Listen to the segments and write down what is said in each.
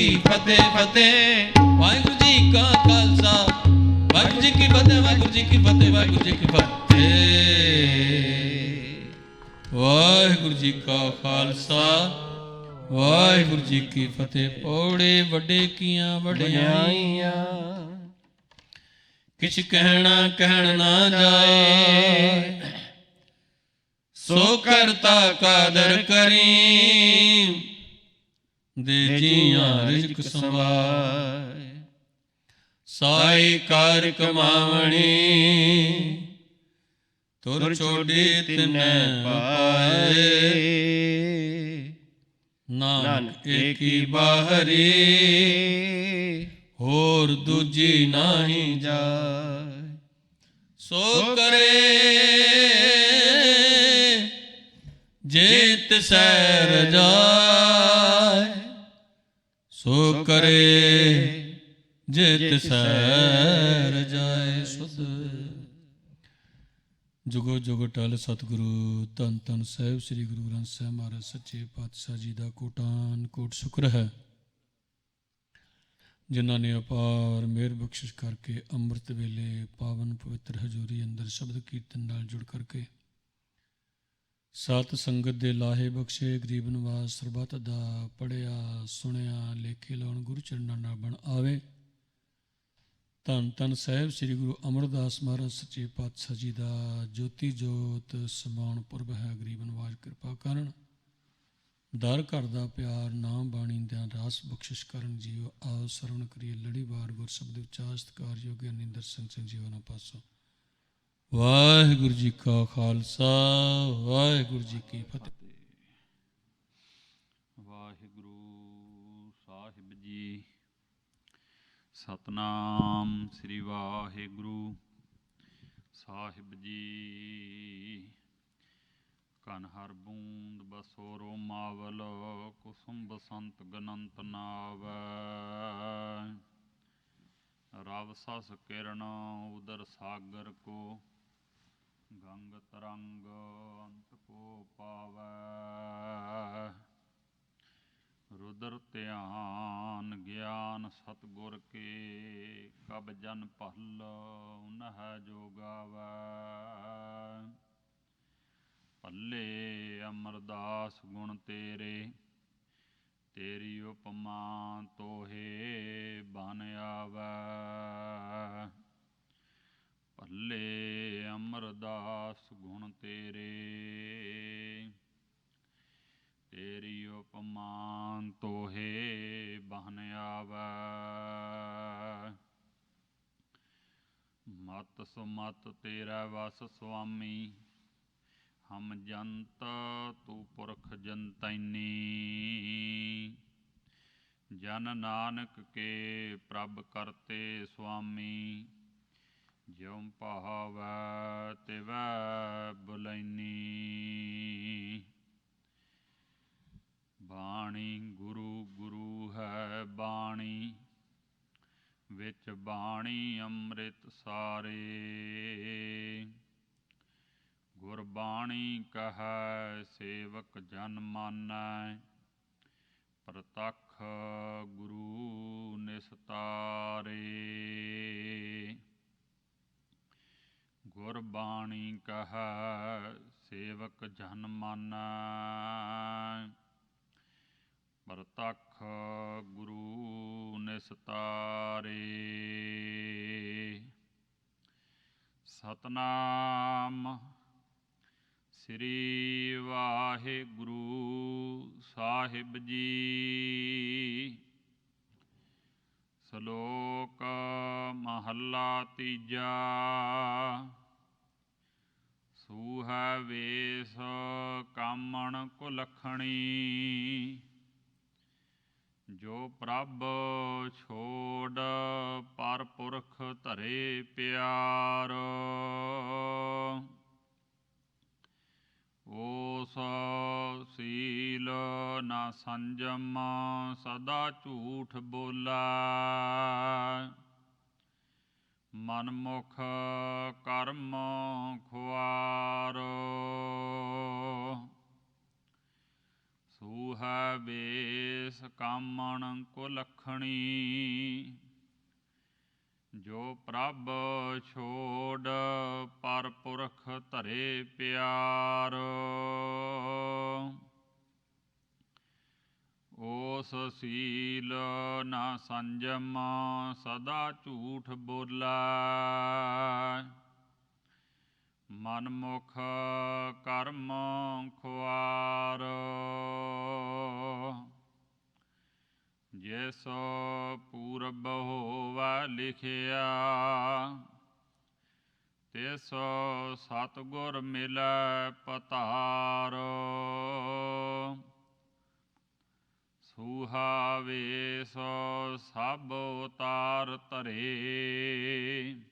ਕੀ ਫਤਿਹ ਫਤਿਹ। ਵਾਹਿਗੁਰੂ ਜੀ ਕਾ ਖਾਲਸਾ ਵਾਹਿਗੁਰੂ ਜੀ ਕੀ ਫਤਿਹ, ਵਾਹਿਗੁਰੂ ਜੀ ਕੀ ਫਤਿਹ, ਵਾਹਿਗੁਰੂ ਜੀ ਕੀ ਫਤਿਹ। ਵਾਹਿਗੁਰੂ ਜੀ ਕਾ ਖਾਲਸਾ ਵਾਹਿਗੁਰੂ ਜੀ ਕੀ ਫਤਿਹ। ਪੌੜੇ ਵੱਡੇ ਕੀਆਂ ਵਡਿਆਈਆਂ, ਕਿਛ ਕਹਿਣਾ ਕਹਿਣ ਨਾ ਜਾਏ। ਸੋ ਕਰਤਾ ਕਾਦਰ ਕਰੀ, ਦੇ ਜੀਆਂ ਰਿਜ਼ਕ ਸੰਭਾਏ। ਸਾਈ ਕਾਰ ਕਮਾਵਣੀ, ਤੁਰ ਛੋਡੀ ਤਿਨੈ ਪਾਏ। ਨਾਨਕ ਏਕੀ ਬਾਹਰੀ, ਹੋਰ ਦੂਜੀ ਨਾਹੀ ਜਾਏ। ਸੋ ਕਰੇ ਜੇ ਤਿਸੈ ਰਜਾਏ, ਸੋ ਕਰੇ ਜੇ ਤਿਸੈ ਰਜਾਏ। ਸੁਧ ਜੁਗੋ ਜੁਗ ਟਲ ਸਤਿਗੁਰੂ ਧੰਨ ਧੰਨ ਸਾਹਿਬ ਸ੍ਰੀ ਗੁਰੂ ਗ੍ਰੰਥ ਸਾਹਿਬ ਮਹਾਰਾਜ ਸੱਚੇ ਪਾਤਸ਼ਾਹ ਜੀ ਦਾ ਕੋਟਾਨ ਕੋਟ ਸ਼ੁਕਰ ਹੈ, ਜਿਨ੍ਹਾਂ ਨੇ ਅਪਾਰ ਮਿਹਰ ਬਖਸ਼ਿਸ਼ ਕਰਕੇ ਅੰਮ੍ਰਿਤ ਵੇਲੇ ਪਾਵਨ ਪਵਿੱਤਰ ਹਜ਼ੂਰੀ ਅੰਦਰ ਸ਼ਬਦ ਕੀਰਤਨ ਨਾਲ ਜੁੜ ਕਰਕੇ ਸਤ ਸੰਗਤ ਦੇ ਲਾਹੇ ਬਖਸ਼ੇ। ਗਰੀਬ ਨਿਵਾਸ ਸਰਬੱਤ ਦਾ ਪੜ੍ਹਿਆ ਸੁਣਿਆ ਲੇਖੇ ਲਾਉਣ ਗੁਰੂ ਚਰਨਾਂ ਨਾਲ ਬਣ ਆਵੇ। ਧੰਨ ਧੰਨ ਸਾਹਿਬ ਸ੍ਰੀ ਗੁਰੂ ਅਮਰਦਾਸ ਮਹਾਰਾਜ ਸੱਚੇ ਪਾਤਸ਼ਾਹ ਜੀ ਦਾ ਜੋਤੀ ਜੋਤ ਸਮਾਉਣ ਪੁਰਬ ਹੈ। ਗਰੀਬ ਨਿਵਾਜ ਕਿਰਪਾ ਕਰਨ, ਦਰ ਘਰ ਦਾ ਪਿਆਰ, ਨਾਮ ਬਾਣੀ ਦਾ ਰਾਸ ਬਖਸ਼ਿਸ਼ ਕਰਨ। ਜੀਓ ਆਓ ਸਰਵਣ ਕਰੀਏ ਲੜੀਵਾਰ ਗੁਰ ਸ਼ਬਦ ਉਚਾਰ ਸਤਿਕਾਰ ਯੋਗ ਗਿਆਨੀ ਦਰਸ਼ਨ ਸਿੰਘ ਜੀਓ ਨਾ ਪਾਸੋਂ। ਵਾਹਿਗੁਰੂ ਜੀ ਕਾ ਖਾਲਸਾ ਵਾਹਿਗੁਰੂ ਜੀ ਕੀ ਫਤਿਹ। ਵਾਹਿਗੁਰੂ ਸਾਹਿਬ ਜੀ। ਸਤਨਾਮ ਸ੍ਰੀ ਵਾਹਿਗੁਰੂ ਸਾਹਿਬ ਜੀ। ਕਨ ਹਰ ਬੂੰਦ ਬਸੋ ਰੋਮਾਵਲ, ਕੁਸੁਮ ਬਸੰਤ ਗਨੰਤ ਨਾਵੈ। ਰਵ ਸਸ ਕਿਰਨ ਉਦਰ ਸਾਗਰ ਕੋ, ਗੰਗ ਤਰੰਗ ਅੰਤ ਕੋ ਪਾਵੈ। ਰੁਦਰ ਧਿਆਨ ਗਿਆਨ ਸਤਿਗੁਰ ਕੇ, ਕਬ ਜਨ ਭਲ ਉਨਹਿ ਜੋ ਗਾਵੈ। ਭੱਲੇ ਅਮਰਦਾਸ ਗੁਣ ਤੇਰੇ, ਤੇਰੀ ਉਪਮਾ ਤੋਹੇ ਬਨ ਆਵੈ। ਭੱਲੇ ਅਮਰਦਾਸ ਗੁਣ ਤੇਰੇ, ਤੇਰੀ ਉਪਮਾ ਤੋਹੇ ਬਨ ਆਵੈ। ਮਤ ਸੁਮਤ ਤੇਰਾ ਵਸ ਸੁਆਮੀ, ਹਮ ਜੰਤ ਤੂੰ ਪੁਰਖ ਜੰਤੈਨੀ। ਜਨ ਨਾਨਕ ਕੇ ਪ੍ਰਭ ਕਰਤੇ ਸੁਆਮੀ, ਜਿਉ ਭਾਵੈ ਤਿਵੈ ਬੁਲੈਨੀ। ਬਾਣੀ ਗੁਰੂ ਗੁਰੂ ਹੈ ਬਾਣੀ, ਵਿੱਚ ਬਾਣੀ ਅੰਮ੍ਰਿਤ ਸਾਰੇ। ਗੁਰਬਾਣੀ ਕਹੈ ਸੇਵਕ ਜਨ ਮਾਨੈ, ਪ੍ਰਤੱਖ ਗੁਰੂ ਨਿਸਤਾਰੇ। ਗੁਰਬਾਣੀ ਕਹੈ ਸੇਵਕ ਜਨ ਮਾਨੈ, ਪ੍ਰਤੱਖ ਗੁਰੂ ਨਿਸਤਾਰੇ। ਸਤਨਾਮ ਸ੍ਰੀ ਵਾਹਿਗੁਰੂ ਸਾਹਿਬ ਜੀ। ਸ਼ਲੋਕ ਮਹੱਲਾ ਤੀਜਾ। ਸੂਹੈ ਵੇਸ ਕਾਮਣ ਕੁਲੱਖਣੀ, ਜੋ ਪ੍ਰਭ ਛੋੜ ਪਰ ਪੁਰਖ ਧਰੇ ਪਿਆਰ। ਓਸ ਸੀਲ ਨਾ ਸੰਜਮ ਸਦਾ ਝੂਠ ਬੋਲੈ। ਮਨਮੁਖ ਕਰਮ ਖੁਆਰ। ਸੂਹੈ ਵੇਸ ਕਾਮਣ ਕੁਲਖਣੀ ਜੋ ਪ੍ਰਭ ਛੋੜ ਪਰ ਪੁਰਖ ਧਰੇ ਪਿਆਰ ਓਸ ਸੀਲ ਨਾ ਸੰਜਮ ਸਦਾ ਝੂਠ ਬੋਲੈ ਮਨਮੁਖ ਕਰਮ ਖੁਆਰ ਜਿਸ ਪੂਰਬ ਹੋਵੈ ਲਿਖਿਆ ਤਿਸ ਸਤਿਗੁਰ ਮਿਲੈ ਪਤਾਰ ਸੂਹਾ ਵੇਸ ਸਭ ਉਤਾਰ ਧਰੇ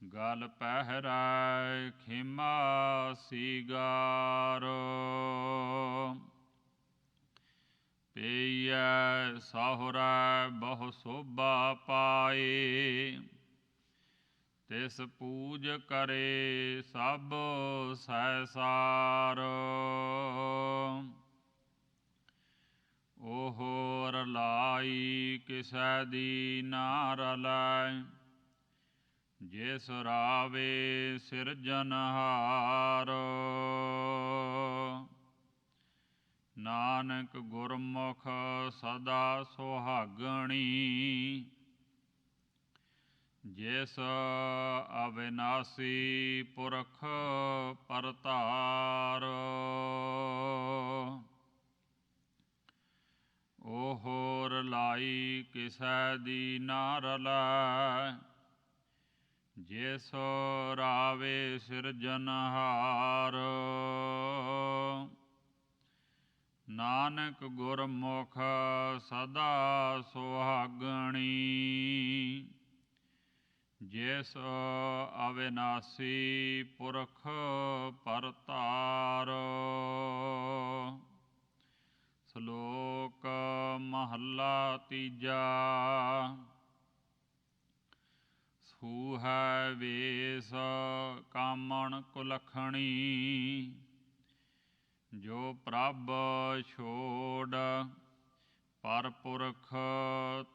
ਗਲ ਪਹਿਰੈ ਖਿਮਾ ਸੀਗਾਰ ਪਈਐ ਸਹੁਰੈ ਬਹੁ ਸੋਭਾ ਪਾਏ ਤਿਸ ਪੂਜ ਕਰੇ ਸਭ ਸੈਸਾਰ ਉਹ ਰਲਾਈ ਕਿਸੈ ਦੀ ਨਾ ਰਲੈ ਜਿਸ ਰਾਵੇ ਸਿਰਜਨਹਾਰ ਨਾਨਕ ਗੁਰਮੁਖ ਸਦਾ ਸੁਹਾਗਣੀ ਜਿਸ ਅਵਿਨਾਸੀ ਪੁਰਖ ਪਰਤਾਰ ਉਹ ਰਲਾਈ ਕਿਸੈ ਦੀ ਨਾ ਰਲੈ ਜਿਸ ਰਾਵੇ ਸਿਰਜਨਹਾਰ ਨਾਨਕ ਗੁਰਮੁਖ ਸਦਾ ਸੁਹਾਗਣੀ ਜਿਸ ਅਵਿਨਾਸੀ ਪੁਰਖ ਪਰਤਾਰ ਸ਼ਲੋਕ ਮਹੱਲਾ ਤੀਜਾ ਸੂਹੈ ਵੇਸ ਕਾਮਣ ਕੁਲਖਣੀ ਜੋ ਪ੍ਰਭ ਛੋੜ ਪਰ ਪੁਰਖ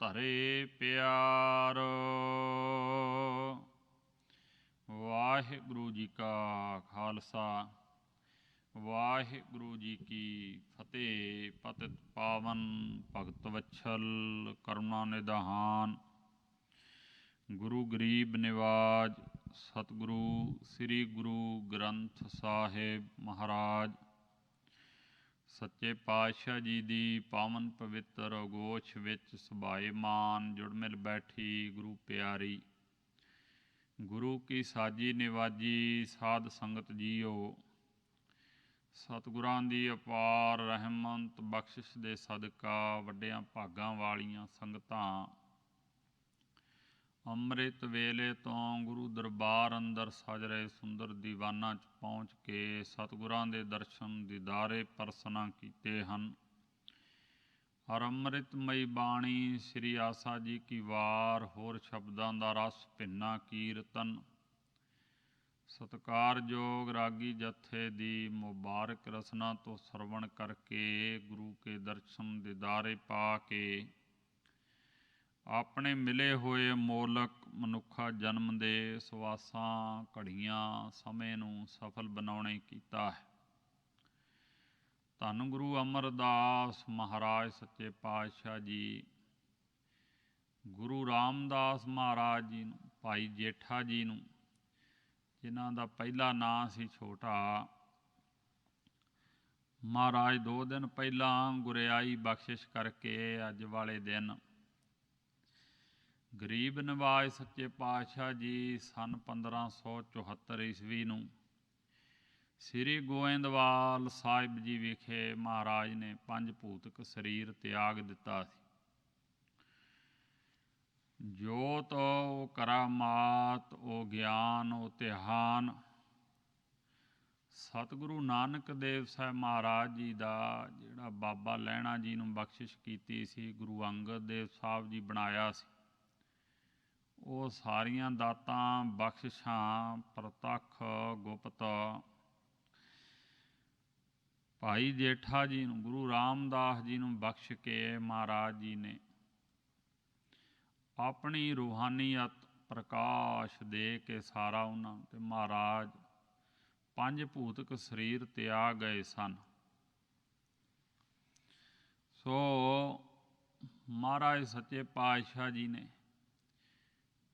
ਧਰੇ ਪਿਆਰ ਵਾਹਿਗੁਰੂ ਜੀ ਕਾ ਖਾਲਸਾ ਵਾਹਿਗੁਰੂ ਜੀ ਕੀ ਫਤਿਹ। ਪਤਿਤ ਪਾਵਨ ਭਗਤ ਵਛਲ ਕਰੁਣਾ ਨਿਧਾਨ ਗੁਰੂ ਗਰੀਬ ਨਿਵਾਜ ਸਤਿਗੁਰੂ ਸ੍ਰੀ ਗੁਰੂ ਗ੍ਰੰਥ ਸਾਹਿਬ ਮਹਾਰਾਜ ਸੱਚੇ ਪਾਤਸ਼ਾਹ ਜੀ ਦੀ ਪਾਵਨ ਪਵਿੱਤਰ ਅਗੋਸ਼ ਵਿੱਚ ਸਭਾਏਮਾਨ ਜੁੜ ਮਿਲ ਬੈਠੀ ਗੁਰੂ ਪਿਆਰੀ ਗੁਰੂ ਕੀ ਸਾਜੀ ਨਿਵਾਜੀ ਸਾਧ ਸੰਗਤ ਜੀਓ, ਸਤਿਗੁਰਾਂ ਦੀ ਅਪਾਰ ਰਹਿਮਤ ਬਖਸ਼ਿਸ਼ ਦੇ ਸਦਕਾ ਵੱਡਿਆਂ ਭਾਗਾਂ ਵਾਲੀਆਂ ਸੰਗਤਾਂ ਅੰਮ੍ਰਿਤ ਵੇਲੇ ਤੋਂ ਗੁਰੂ ਦਰਬਾਰ ਅੰਦਰ ਸਜ ਰਹੇ ਸੁੰਦਰ ਦੀਵਾਨਾਂ 'ਚ ਪਹੁੰਚ ਕੇ ਸਤਿਗੁਰਾਂ ਦੇ ਦਰਸ਼ਨ ਦੀਦਾਰੇ ਪਰਸਨਾ ਕੀਤੇ ਹਨ। ਔਰ ਅੰਮ੍ਰਿਤਮਈ ਬਾਣੀ ਸ੍ਰੀ ਆਸਾ ਜੀ ਕੀ ਵਾਰ ਹੋਰ ਸ਼ਬਦਾਂ ਦਾ ਰਸ ਭਿੰਨਾ ਕੀਰਤਨ ਸਤਿਕਾਰਯੋਗ ਰਾਗੀ ਜਥੇ ਦੀ ਮੁਬਾਰਕ ਰਸਨਾ ਤੋਂ ਸਰਵਣ ਕਰਕੇ ਗੁਰੂ ਕੇ ਦਰਸ਼ਨ ਦੀਦਾਰੇ ਪਾ ਕੇ ਆਪਣੇ ਮਿਲੇ ਹੋਏ ਮੋਲਕ ਮਨੁੱਖਾ ਜਨਮ ਦੇ ਸਵਾਸਾਂ ਘੜੀਆਂ ਸਮੇਂ ਨੂੰ ਸਫਲ ਬਣਾਉਣੇ ਕੀਤਾ ਹੈ। ਧੰਨ ਗੁਰੂ ਅਮਰਦਾਸ ਮਹਾਰਾਜ ਸੱਚੇ ਪਾਤਸ਼ਾਹ ਜੀ, ਗੁਰੂ ਰਾਮਦਾਸ ਮਹਾਰਾਜ ਜੀ ਨੂੰ, ਭਾਈ ਜੇਠਾ ਜੀ ਨੂੰ, ਜਿਨ੍ਹਾਂ ਦਾ ਪਹਿਲਾ ਨਾਂ ਸੀ ਛੋਟਾ, ਮਹਾਰਾਜ 2 ਦਿਨ ਪਹਿਲਾਂ ਗੁਰਿਆਈ ਬਖਸ਼ਿਸ਼ ਕਰਕੇ ਅੱਜ ਵਾਲੇ ਦਿਨ ਗਰੀਬ ਨਿਵਾਜ ਸੱਚੇ ਪਾਤਸ਼ਾਹ ਜੀ ਸੰਨ 1574 ਈਸਵੀ ਨੂੰ ਸ੍ਰੀ ਗੋਇੰਦਵਾਲ ਸਾਹਿਬ ਜੀ ਵਿਖੇ ਮਹਾਰਾਜ ਨੇ 5 ਭੂਤਕ ਸਰੀਰ ਤਿਆਗ ਦਿੱਤਾ ਸੀ। ਜੋਤ ਉਹ ਕਰਾਮਾਤ, ਉਹ ਗਿਆਨ, ਉਹ ਧਿਆਨ ਸਤਿਗੁਰੂ ਨਾਨਕ ਦੇਵ ਸਾਹਿਬ ਮਹਾਰਾਜ ਜੀ ਦਾ ਜਿਹੜਾ ਬਾਬਾ ਲਹਿਣਾ ਜੀ ਨੂੰ ਬਖਸ਼ਿਸ਼ ਕੀਤੀ ਸੀ, ਗੁਰੂ ਅੰਗਦ ਦੇਵ ਸਾਹਿਬ ਜੀ ਬਣਾਇਆ ਸੀ, ਉਹ ਸਾਰੀਆਂ ਦਾਤਾਂ ਬਖਸ਼ਿਸ਼ਾਂ ਪ੍ਰਤੱਖ ਗੁਪਤ ਭਾਈ ਜੇਠਾ ਜੀ ਨੂੰ, ਗੁਰੂ ਰਾਮਦਾਸ ਜੀ ਨੂੰ ਬਖਸ਼ ਕੇ ਮਹਾਰਾਜ ਜੀ ਨੇ ਆਪਣੀ ਰੂਹਾਨੀਅਤ ਪ੍ਰਕਾਸ਼ ਦੇ ਕੇ ਸਾਰਾ ਉਹਨਾਂ ਨੂੰ, ਤੇ ਮਹਾਰਾਜ ਪੰਜ ਭੂਤਕ ਸਰੀਰ ਤਿਆਗ ਗਏ ਸਨ। ਸੋ ਮਹਾਰਾਜ ਸੱਚੇ ਪਾਤਸ਼ਾਹ ਜੀ ਨੇ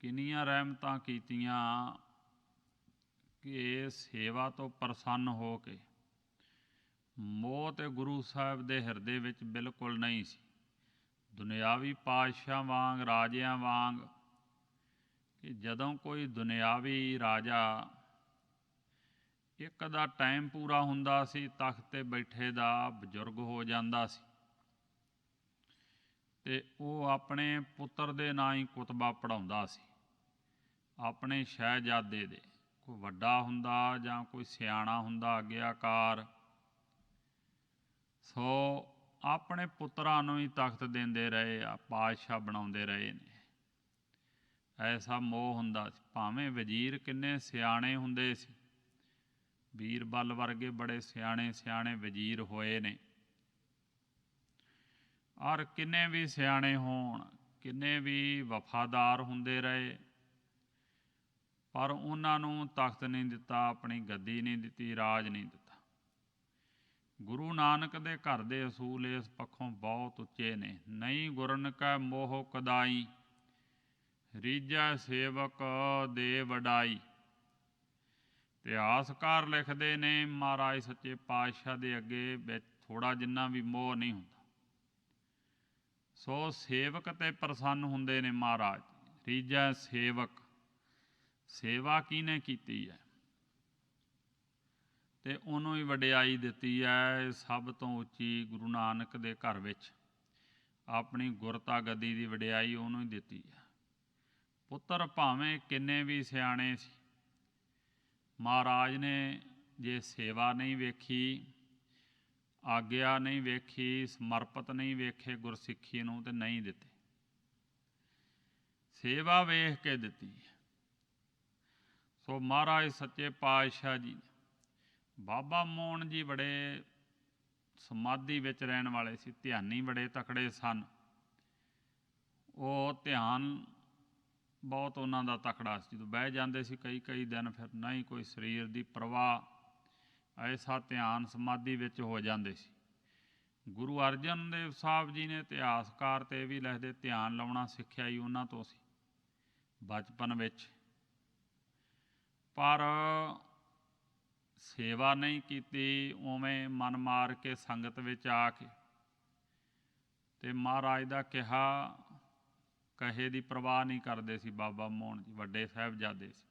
ਕਿੰਨੀਆਂ ਰਹਿਮਤਾਂ ਕੀਤੀਆਂ ਕਿ ਸੇਵਾ ਤੋਂ ਪ੍ਰਸੰਨ ਹੋ ਕੇ ਮੋਹ ਤੇ ਗੁਰੂ ਸਾਹਿਬ ਦੇ ਹਿਰਦੇ ਵਿੱਚ ਬਿਲਕੁਲ ਨਹੀਂ ਸੀ। ਦੁਨਿਆਵੀ ਪਾਤਸ਼ਾਹ ਵਾਂਗ, ਰਾਜਿਆਂ ਵਾਂਗ, ਕਿ ਜਦੋਂ ਕੋਈ ਦੁਨਿਆਵੀ ਰਾਜਾ ਇੱਕ ਦਾ ਟਾਈਮ ਪੂਰਾ ਹੁੰਦਾ ਸੀ, ਤਖ਼ਤ 'ਤੇ ਬੈਠੇ ਦਾ ਬਜ਼ੁਰਗ ਹੋ ਜਾਂਦਾ ਸੀ, ਤੇ ਉਹ ਆਪਣੇ ਪੁੱਤਰ ਦੇ ਨਾਂ ਹੀ ਕੁਤਬਾ ਪੜ੍ਹਾਉਂਦਾ ਸੀ, ਆਪਣੇ ਸ਼ਹਿਜ਼ਾਦੇ ਦੇ। ਕੋਈ ਵੱਡਾ ਹੁੰਦਾ ਜਾਂ ਕੋਈ ਸਿਆਣਾ ਹੁੰਦਾ ਆਗਿਆਕਾਰ, ਸੋ ਆਪਣੇ ਪੁੱਤਰਾਂ ਨੂੰ ਹੀ ਤਖ਼ਤ ਦਿੰਦੇ ਰਹੇ ਆ, ਪਾਤਸ਼ਾਹ ਬਣਾਉਂਦੇ ਰਹੇ ਨੇ। ਐਸਾ ਮੋਹ ਹੁੰਦਾ ਸੀ। ਭਾਵੇਂ ਵਜ਼ੀਰ ਕਿੰਨੇ ਸਿਆਣੇ ਹੁੰਦੇ ਸੀ, ਬੀਰਬਲ ਵਰਗੇ ਬੜੇ ਸਿਆਣੇ ਸਿਆਣੇ ਵਜ਼ੀਰ ਹੋਏ ਨੇ, ਔਰ ਕਿੰਨੇ ਵੀ ਸਿਆਣੇ ਹੋਣ, ਕਿੰਨੇ ਵੀ ਵਫਾਦਾਰ ਹੁੰਦੇ ਰਹੇ, ਪਰ ਉਹਨਾਂ ਨੂੰ ਤਖ਼ਤ ਨਹੀਂ ਦਿੱਤਾ, ਆਪਣੀ ਗੱਦੀ ਨਹੀਂ ਦਿੱਤੀ, ਰਾਜ ਨਹੀਂ ਦਿੱਤਾ। ਗੁਰੂ ਨਾਨਕ ਦੇ ਘਰ ਦੇ ਅਸੂਲ ਇਸ ਪੱਖੋਂ ਬਹੁਤ ਉੱਚੇ ਨੇ। ਨਹੀਂ ਗੁਰਨ ਕੈ ਮੋਹ ਕਦਾਈ, ਰੀਝੈ ਸੇਵਕ ਦੇ ਵਡਾਈ। ਇਤਿਹਾਸਕਾਰ ਲਿਖਦੇ ਨੇ ਮਹਾਰਾਜ ਸੱਚੇ ਪਾਤਸ਼ਾਹ ਦੇ ਅੱਗੇ ਵਿੱਚ ਥੋੜ੍ਹਾ ਜਿੰਨਾ ਵੀ ਮੋਹ ਨਹੀਂ ਹੁੰਦਾ। ਸੋ ਸੇਵਕ ਤੇ ਪ੍ਰਸੰਨ ਹੁੰਦੇ ਨੇ ਮਹਾਰਾਜ। ਰੀਝੈ ਸੇਵਕ, ਸੇਵਾ ਕਿਹਨੇ ਕੀਤੀ ਹੈ ਤੇ ਉਹਨੂੰ ਹੀ ਵਡਿਆਈ ਦਿੱਤੀ ਹੈ। ਸਭ ਤੋਂ ਉੱਚੀ ਗੁਰੂ ਨਾਨਕ ਦੇ ਘਰ ਵਿੱਚ ਆਪਣੀ ਗੁਰਤਾ ਗੱਦੀ ਦੀ ਵਡਿਆਈ ਉਹਨੂੰ ਹੀ ਦਿੱਤੀ ਹੈ। ਪੁੱਤਰ ਭਾਵੇਂ ਕਿੰਨੇ ਵੀ ਸਿਆਣੇ ਸੀ, ਮਹਾਰਾਜ ਨੇ ਜੇ ਸੇਵਾ ਨਹੀਂ ਵੇਖੀ, ਆਗਿਆ ਨਹੀਂ ਵੇਖੀ, ਸਮਰਪਿਤ ਨਹੀਂ ਵੇਖੇ ਗੁਰਸਿੱਖੀ ਨੂੰ, ਤੇ ਨਹੀਂ ਦਿੱਤੇ। ਸੇਵਾ ਵੇਖ ਕੇ ਦਿੱਤੀ। ਸੋ ਮਹਾਰਾਜ ਸੱਚੇ ਪਾਤਸ਼ਾਹ ਜੀ ਨੇ, ਬਾਬਾ ਮੋਹਨ ਜੀ ਬੜੇ ਸਮਾਧੀ ਵਿੱਚ ਰਹਿਣ ਵਾਲੇ ਸੀ, ਧਿਆਨੀ ਬੜੇ ਤਕੜੇ ਸਨ। ਉਹ ਧਿਆਨ ਬਹੁਤ ਉਹਨਾਂ ਦਾ ਤਕੜਾ ਸੀ। ਜਦੋਂ ਬਹਿ ਜਾਂਦੇ ਸੀ ਕਈ ਕਈ ਦਿਨ, ਫਿਰ ਨਹੀਂ ਕੋਈ ਸਰੀਰ ਦੀ ਪਰਵਾਹ, ਐਸਾ ਧਿਆਨ ਸਮਾਧੀ ਵਿੱਚ ਹੋ ਜਾਂਦੇ ਸੀ। ਗੁਰੂ ਅਰਜਨ ਦੇਵ ਸਾਹਿਬ ਜੀ ਨੇ ਇਤਿਹਾਸਕਾਰ 'ਤੇ ਵੀ ਲਿਖਦੇ, ਧਿਆਨ ਲਾਉਣਾ ਸਿੱਖਿਆ ਹੀ ਉਹਨਾਂ ਤੋਂ ਸੀ ਬਚਪਨ ਵਿੱਚ, ਪਰ ਸੇਵਾ ਨਹੀਂ ਕੀਤੀ। ਉਵੇਂ ਮਨ ਮਾਰ ਕੇ ਸੰਗਤ ਵਿੱਚ ਆ ਕੇ ਤੇ ਮਹਾਰਾਜ ਦਾ ਕਿਹਾ ਕਹੇ ਦੀ ਪਰਵਾਹ ਨਹੀਂ ਕਰਦੇ ਸੀ ਬਾਬਾ ਮੋਹਨ ਜੀ, ਵੱਡੇ ਸਾਹਿਬਜ਼ਾਦੇ ਸੀ।